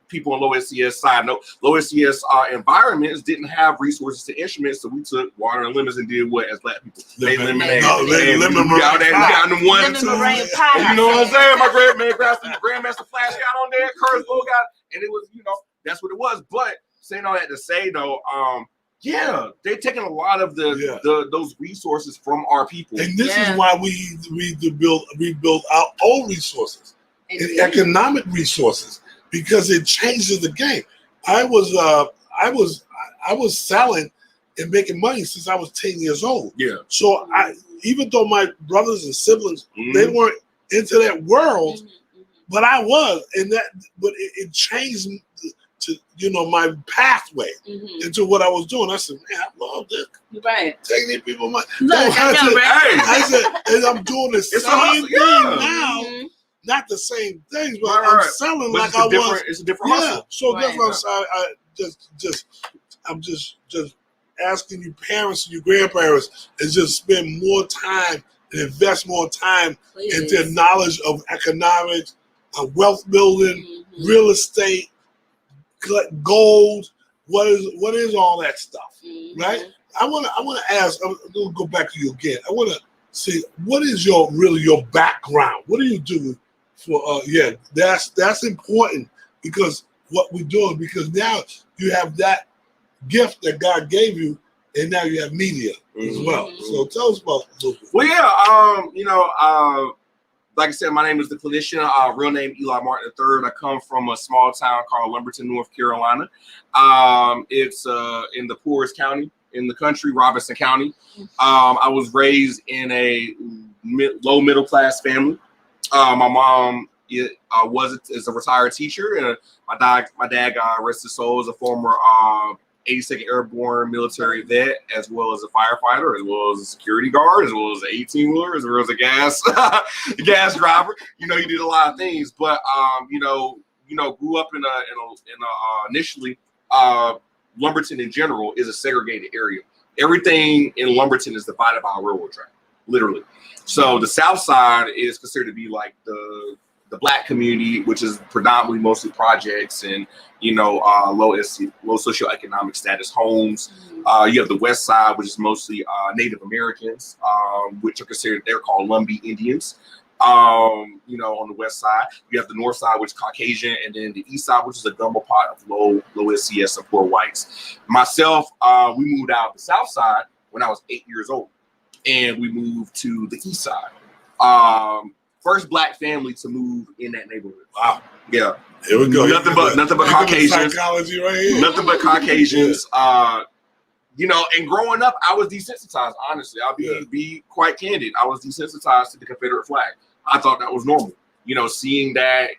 people on low SCS side note, low SCS environments didn't have resources to instruments, so we took water and lemons and did what as black people? Made lemonade. We got them 1 and 2. You know what I'm saying? My Grandmaster Flash got on there, Curtis Bull got, and it was, that's what it was. But saying all that to say though, they're taking a lot of those resources from our people. And this is why we rebuild our own resources. in economic resources because it changes the game. I was selling and making money since I was 10 years old. Yeah. So even though my brothers and siblings, they weren't into that world, but I was, but it changed to my pathway into what I was doing. I said, man, I love this. Right. Taking these people money. I said, and I'm doing the same thing now. Not the same things, but I'm selling but like I was. It's a different hustle. So that's what I'm saying. I'm just asking you parents and you grandparents is just spend more time and invest more time into knowledge of economics, wealth building, real estate, gold. What is all that stuff, right? I want to ask. I'm going to go back to you again. I want to see what is your background. What do you do for? That's important because what we're doing because now you have that gift that God gave you, and now you have media as well. So tell us about it. Well, like I said, my name is the clinician. Real name Eli Martin III. I come from a small town called Lumberton, North Carolina. It's in the poorest county in the country, Robinson County. I was raised in a low middle class family. My mom is a retired teacher, and my dad, God rest his soul, is a former 82nd Airborne military vet, as well as a firefighter, as well as a security guard, as well as an 18-wheeler, as well as a gas driver. He did a lot of things, but grew up in initially Lumberton in general is a segregated area. Everything in Lumberton is divided by a railroad track, literally. So the South Side is considered to be like the Black community, which is predominantly mostly projects and low socioeconomic status homes. You have the West Side, which is mostly Native Americans, which are considered, they're called Lumbee Indians. On the West Side, you have the North Side, which is Caucasian, and then the East Side, which is a gumbo pot of low SCS and poor whites. Myself, we moved out the South Side when I was 8 years old, and we moved to the East Side. First Black family to move in that neighborhood. Wow. Yeah. Here we go. Nothing but Caucasians. Psychology right here. Nothing but Caucasians. And growing up, I was desensitized, honestly. I'll be quite candid. I was desensitized to the Confederate flag. I thought that was normal. Seeing that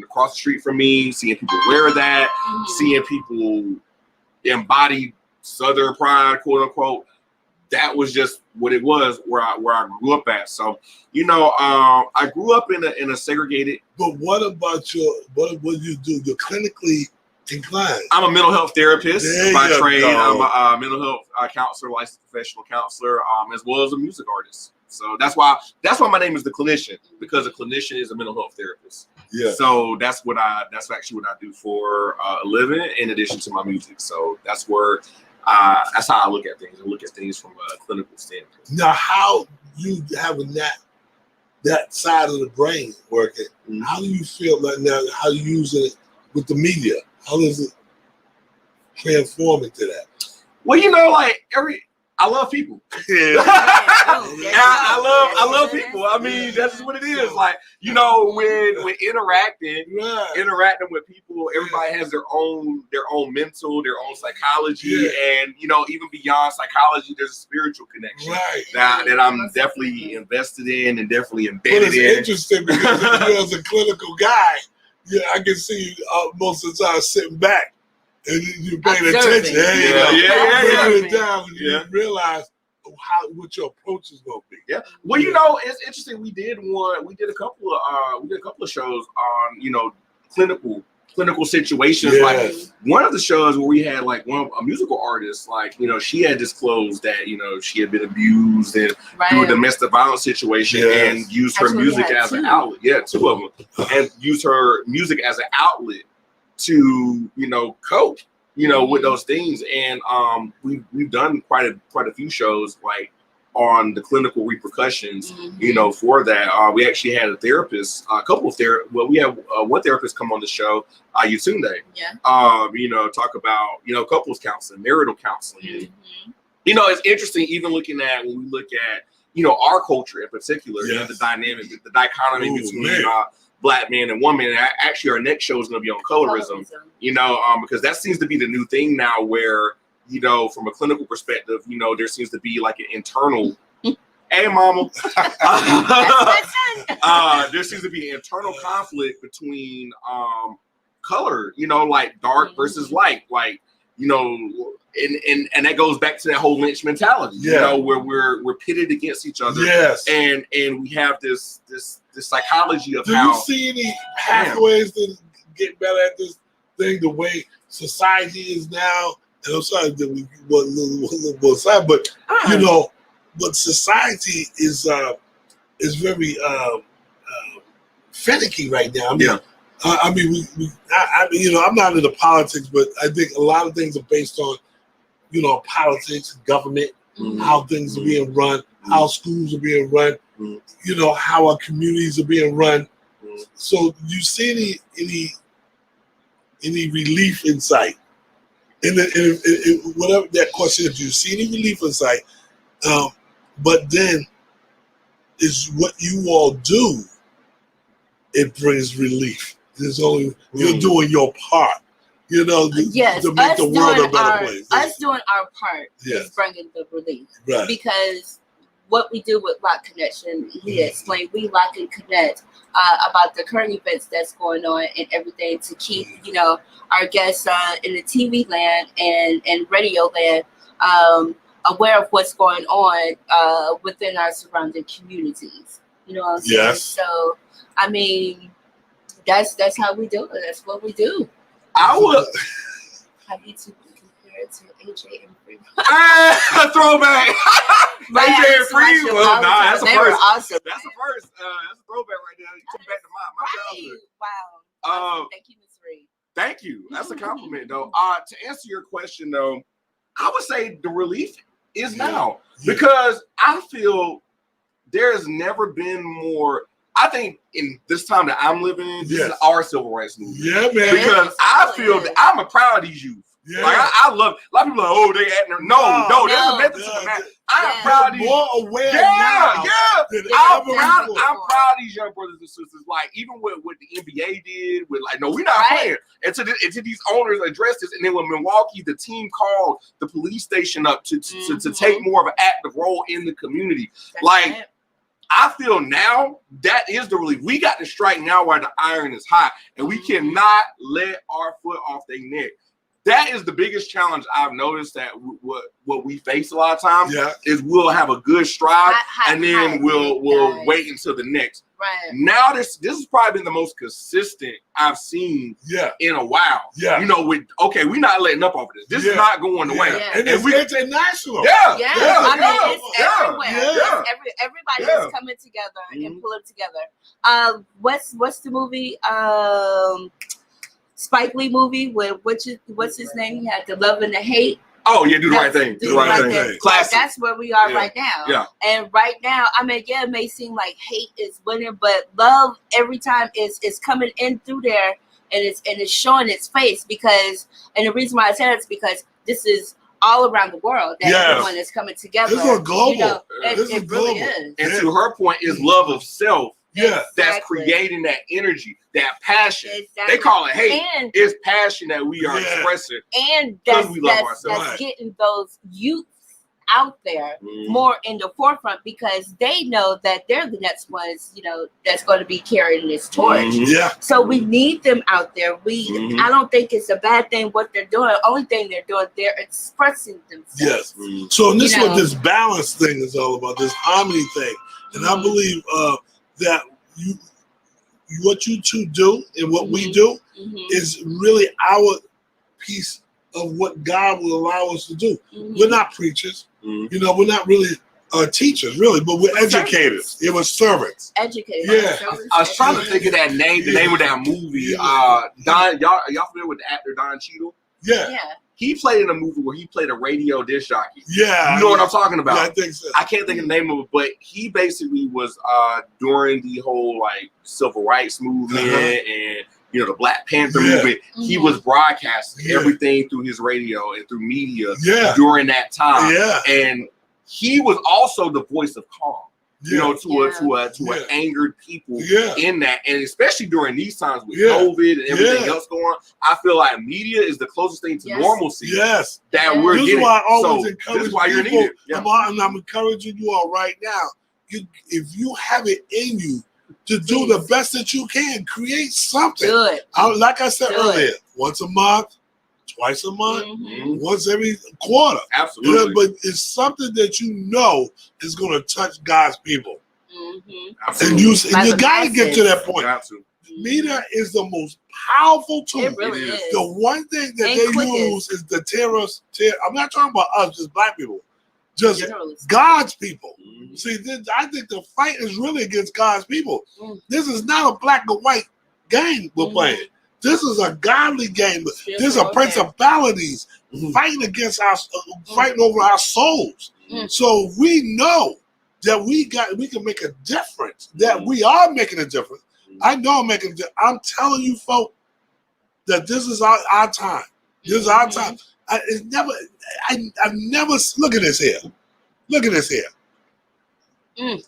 across the street from me, seeing people wear that, seeing people embody Southern pride, quote unquote. That was just what it was where I grew up at. So, I grew up in a segregated. But what about what you do? You're clinically inclined. I'm a mental health therapist by trade. I'm a mental health counselor, licensed professional counselor, as well as a music artist. So that's why my name is the clinician, because a clinician is a mental health therapist. Yeah. So that's actually what I do for a living, in addition to my music. So that's how I look at things. I look at things from a clinical standpoint. Now, how you having that side of the brain working? How do you feel like now? How you using it with the media? How does it transform into that? Well, I love people. Yeah. I love people. I mean, that's what it is. Like, when interacting with people, everybody has their own mental, their own psychology, and even beyond psychology, there's a spiritual connection that I'm definitely invested in and definitely embedded in. But it's interesting because you as a clinical guy, I can see you most of the time sitting back. And you're paying attention. Bringing it down, and you realize what your approach is going to be. Yeah. Well, it's interesting. We did a couple of shows on clinical situations. Yes. Like one of the shows where we had a musical artist, she had disclosed that she had been abused and through a domestic violence situation, and used her music as an outlet. Yeah, two of them, and used her music as an outlet to cope with those things, and we've done quite a few shows on the clinical repercussions for that. We actually had a therapist, we have one therapist come on the show, Yutunde, talk about couples counseling, marital counseling. It's interesting even when we look at our culture in particular, the dynamic, the dichotomy between black man and woman. And actually, our next show is going to be on colorism. You know, because that seems to be the new thing now, where you know, from a clinical perspective, you know, there seems to be like an internal. Hey, mama. There seems to be an internal conflict between color, you know, like dark versus light, like, you know, and that goes back to that whole lynch mentality, you know, where we're pitted against each other. Yes. And we have this psychology of how. Do you see any pathways to get better at this thing, the way society is now? And I'm sorry that we were a little both sides, but you know, but society is very finicky right now. I mean, you know, I'm not into politics, but I think a lot of things are based on, you know, politics, government, how things are being run, how schools are being run, you know, how our communities are being run. So, do you see any relief in sight? And whatever that question is, do you see any relief in sight? But then, is what you all do, it brings relief. There's only you're doing your part, you know, to make the world a better place. Us doing our part is bringing the relief, because what we do with LocKconnection, he explained, we lock and connect about the current events that's going on and everything to keep, you know, our guests in the TV land and radio land aware of what's going on within our surrounding communities. You know what I'm saying? Yes. So, I mean, that's how we do it. That's what we do. I would. Have you two been compared to AJ and Free? Throwback. AJ and Free. Well, nah, that's the first. Awesome. That's the first. That's a throwback right there. You took back to my childhood. Wow. Awesome. Thank you, Ms. Reed. Thank you. That's a compliment, though. To answer your question, though, I would say the relief is now, because I feel there has never been more. I think in this time that I'm living in, this is our civil rights movement. Yeah, man. Because I feel that I'm proud of these youth. Yeah. Like I love. A lot of people are like, oh, they acting. No, there's a method to that. I'm proud of these. More aware now. I'm proud of these young brothers and sisters. Like even with what the NBA did, with like, no, we're not playing. And to these owners addressed this, and then when Milwaukee, the team called the police station up to take more of an active role in the community. I feel now that is the relief. We got to strike now while the iron is hot, and we cannot let our foot off their neck. That is the biggest challenge I've noticed, that what we face a lot of times is we'll have a good stride and then we'll wait until the next. Right. Now this has probably been the most consistent I've seen in a while. Yeah. You know, we're not letting up over this. This is not going away. Yeah. And it's international. I mean, it's everywhere. Everybody is coming together and pulling together. What's the movie? Spike Lee movie with what's his name? He had The Love and the Hate. Oh yeah, do the right thing. Do the right thing. Classic. That's where we are right now. Yeah. And right now, I mean, it may seem like hate is winning, but love every time is coming in through there, and it's showing its face, because, and the reason why I said it's because this is all around the world that everyone is coming together. This is global. You know, it really is. And to her point, is love of self. Yeah, that's creating that energy, that passion. Exactly. They call it hate. And it's passion that we are expressing. And that's getting those youths out there more in the forefront, because they know that they're the next ones, you know, that's going to be carrying this torch. Yeah. So we need them out there. I don't think it's a bad thing what they're doing. The only thing they're doing, they're expressing themselves. Yes. So this is what this balance thing is all about, this harmony thing. And I believe that what you two do and what we do is really our piece of what God will allow us to do. We're not preachers, you know, we're not really teachers, really, but we're educators. It was servants. Educators. Yeah. I was trying to think of that name, the name of that movie. Don, y'all familiar with the actor Don Cheadle? Yeah. He played in a movie where he played a radio disc jockey. Yeah. You know what I'm talking about? Yeah, I think so. I can't think of the name of it, but he basically was during the whole like civil rights movement and, you know, the Black Panther movement. He was broadcasting everything through his radio and through media during that time. Yeah. And he was also the voice of calm. you know, to an angered people in that, and especially during these times with COVID and everything else going on, I feel like media is the closest thing to normalcy. Yes, that we're getting. This is why I always encourage this is why you're needed. I'm encouraging you all right now. If you have it in you to do the best that you can, create something. Good. Like I said earlier, once a month, twice a month, once every quarter. Absolutely. But it's something that you know is going to touch God's people. And you got to get to that point. Media is the most powerful tool. It really is. The one thing that they use is the terrorists. I'm not talking about us, just black people. Just God's people. See, I think the fight is really against God's people. This is not a black and white game we're playing. This is a godly game. These are principalities fighting against us, fighting over our souls. So we know that we can make a difference. That we are making a difference. I know I'm making a difference. I'm telling you, folks, that this is our time. This is our time. I've never. Look at this here. Look at this here.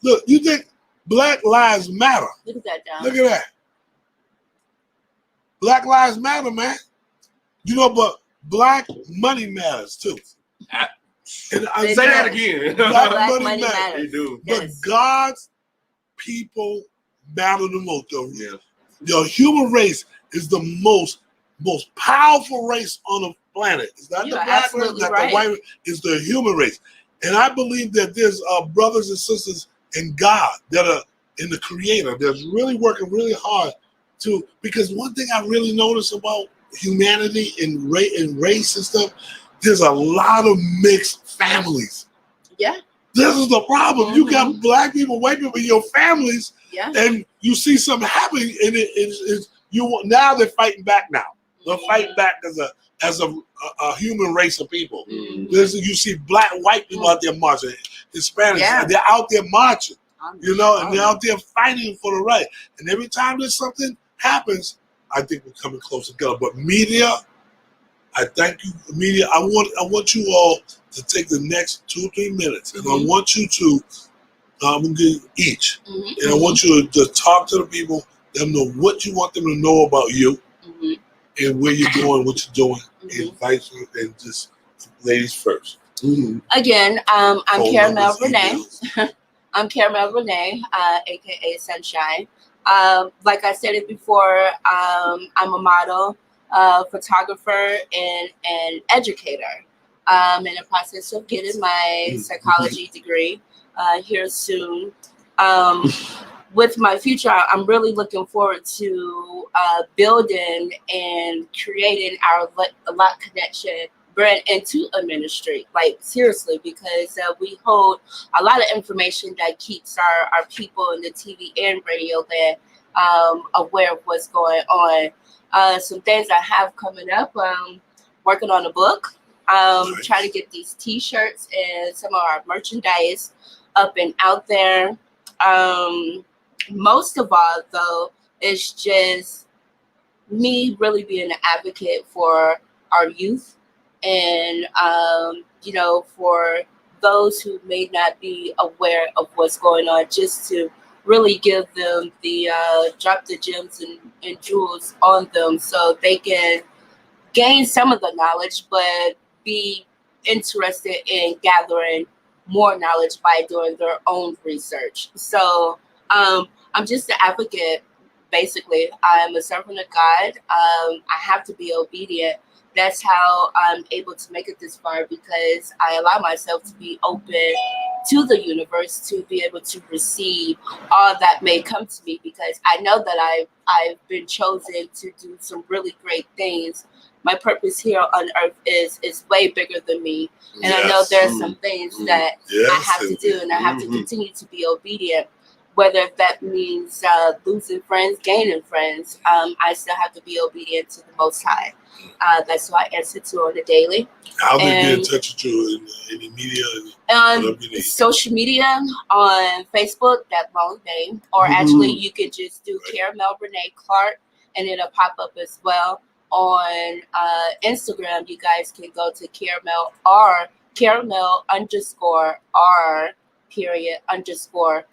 Look, you think Black Lives Matter? Look at that, John. Look at that. Black Lives Matter, man. You know, but Black money matters too. And say that again. Black money matters. They do. But God's people matter the most. The human race is the most powerful race on the planet. It's not the black race, not the white race. It's the human race. And I believe that there's brothers and sisters in God that are in the Creator that's really working really hard to. Because one thing I really notice about humanity and race and stuff, there's a lot of mixed families. Yeah. This is the problem. You got black people, white people in your families, and you see something happening, and now they're fighting back now. They're fighting back as a human race of people. You see black, white people out there marching, Hispanics, they're out there marching, you know, and they're out there fighting for the right. And every time there's something happens, I think we're coming close together. But media, I thank you, media. I want you all to take the next 2 or 3 minutes, and I want you to, I'm going to give each, and I want you to just talk to the people, let them know what you want them to know about you, and where you're going, what you're doing, and vice versa, and just ladies first. Again, I'm Caramel Renee. I'm Caramel Renee, aka Sunshine. Like I said it before, I'm a model, photographer, and educator. I'm in the process of getting my psychology degree here soon. With my future, I'm really looking forward to building and creating our LocKconnection brand into a ministry, like seriously, because we hold a lot of information that keeps our people in the TV and radio there aware of what's going on. Some things I have coming up, working on a book, trying to get these t-shirts and some of our merchandise up and out there. Most of all, though, it's just me really being an advocate for our youth and, for those who may not be aware of what's going on, just to really give them the drop the gems and jewels on them so they can gain some of the knowledge, but be interested in gathering more knowledge by doing their own research. So I'm just an advocate, basically. I'm a servant of God. I have to be obedient. That's how I'm able to make it this far, because I allow myself to be open to the universe to be able to receive all that may come to me, because I know that I've been chosen to do some really great things. My purpose here on earth is way bigger than me. And I know there are some things that I have to do, and I have to continue to be obedient, whether that means losing friends, gaining friends. I still have to be obedient to the Most High. That's who I answer to on the daily. How they get in touch with you in the media? On social media, on Facebook, that long name, or actually you could just do Caramel Renee Clark, and it'll pop up as well. On Instagram, you guys can go to Caramel_R _Clark,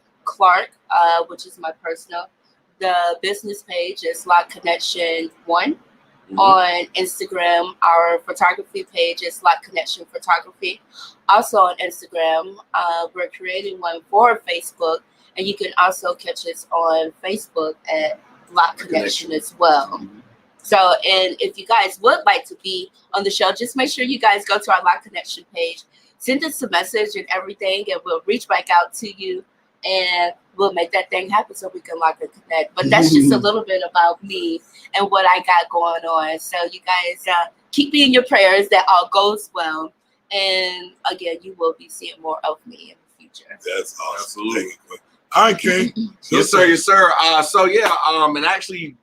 which is my personal. The business page is LocKconnection 1. On Instagram, our photography page is LocKconnection Photography. Also on Instagram, we're creating one for Facebook, and you can also catch us on Facebook at LocKconnection as well. So, and if you guys would like to be on the show, just make sure you guys go to our LocKconnection page, send us a message and everything, and we'll reach back out to you, and we'll make that thing happen so we can lock and connect. But that's just a little bit about me and what I got going on. So you guys keep me in your prayers that all goes well. And again, you will be seeing more of me in the future. That's awesome. Absolutely. All right, King. Yes, sir. Yes, sir. So yeah, and actually,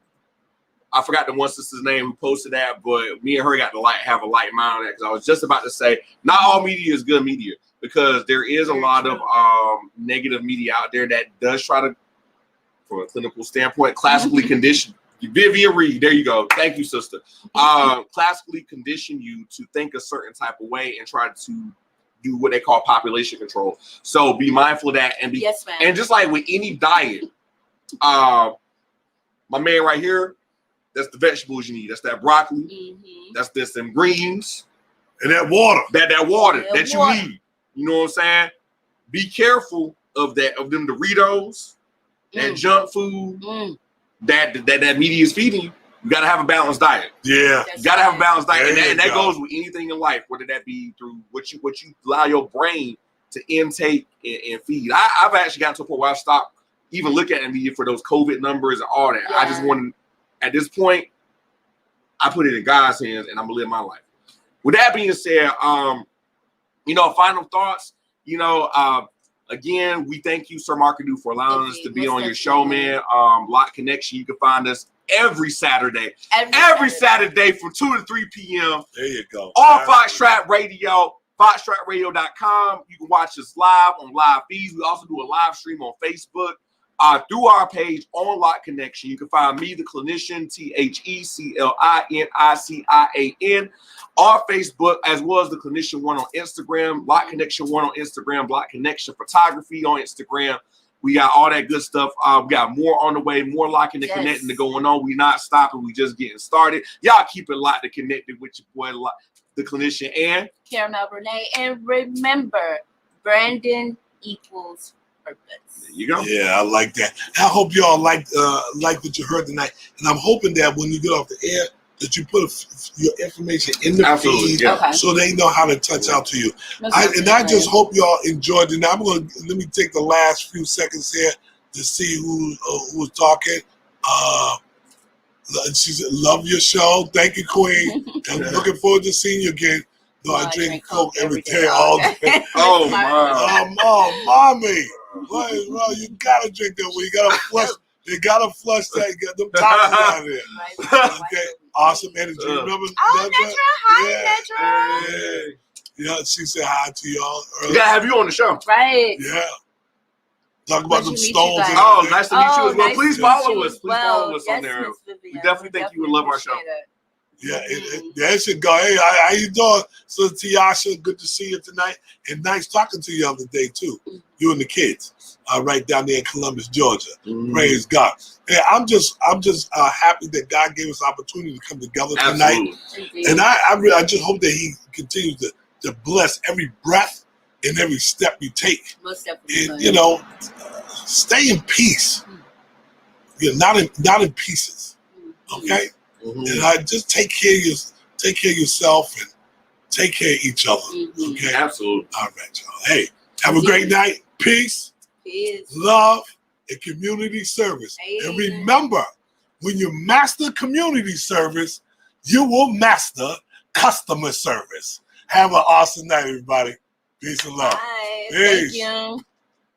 I forgot the one sister's name who posted that, but me and her got to have a light mind on that, because I was just about to say, not all media is good media, because there is a lot of negative media out there that does try to, from a clinical standpoint, classically condition. Vivian Reed, there you go. Thank you, sister. Classically condition you to think a certain type of way and try to do what they call population control. So be mindful of that, and be, yes, ma'am. And just like with any diet, my man right here, that's the vegetables you need. That's that broccoli. That's them greens. And that water. That water that you need. You know what I'm saying? Be careful of them Doritos, that junk food, that media is feeding you. You gotta have a balanced diet. Yeah. You gotta have a balanced diet. And that goes with anything in life, whether that be through what you allow your brain to intake and feed. I've actually gotten to a point where I've stopped even looking at the media for those COVID numbers and all that. Yeah. I just want to, at this point, I put it in God's hands, and I'm gonna live my life. With that being said, final thoughts. Again, we thank you, Sir Markadoo, for allowing us to be on your show, man. LocKconnection. You can find us every Saturday. Every Saturday from 2 to 3 p.m. There you go. On Fox Trap Radio, foxtrapradio.com. You can watch us live on live feeds. We also do a live stream on Facebook. Through our page on LocKconnection. You can find me, the clinician, TheClinican, on Facebook, as well as the Clinician 1 on Instagram, LocKconnection 1 on Instagram, LocKconnection Photography on Instagram. We got all that good stuff. We got more on the way, more locking and connecting to going on. We not stopping. We just getting started. Y'all keep it locked and connected with your boy, the Clinician, and Caramel Renee. And remember, Brandon equals purpose. There you go. Yeah, I like that. I hope y'all like what you heard tonight, and I'm hoping that when you get off the air, that you put your information in the feed, so they know how to touch out to you. I just hope y'all enjoyed it. Now let me take the last few seconds here to see who's talking. She said, "Love your show. Thank you, Queen. I'm looking forward to seeing you again." No, I drink Coke every day, all day. Oh my! Mommy. Well, you gotta drink that way. You gotta flush. You gotta flush that. Get them toxins out of there. Okay. Awesome energy. Remember? Netra. Hi, Netra. Yeah, she said hi to y'all earlier. We gotta have you on the show. Right. Yeah. Talk about them stones. Nice to meet you as well. Please follow us. Please follow us on there. We definitely think you would love our show. Yeah, it should go. Hey, how you doing? So Tiasha, good to see you tonight. And nice talking to you the other day too. You and the kids. Right down there in Columbus, Georgia. Praise God. Hey, I'm just happy that God gave us the opportunity to come together tonight. And I just hope that He continues to bless every breath and every step you take. Most definitely. And stay in peace. Not in pieces. Okay? And I just take care of yourself and take care of each other. Okay? Absolutely. All right, y'all. Hey, have a great night. Peace. Love, and community service. And remember, when you master community service, you will master customer service. Have an awesome night, everybody. Peace and love. Bye. Peace. Thank you.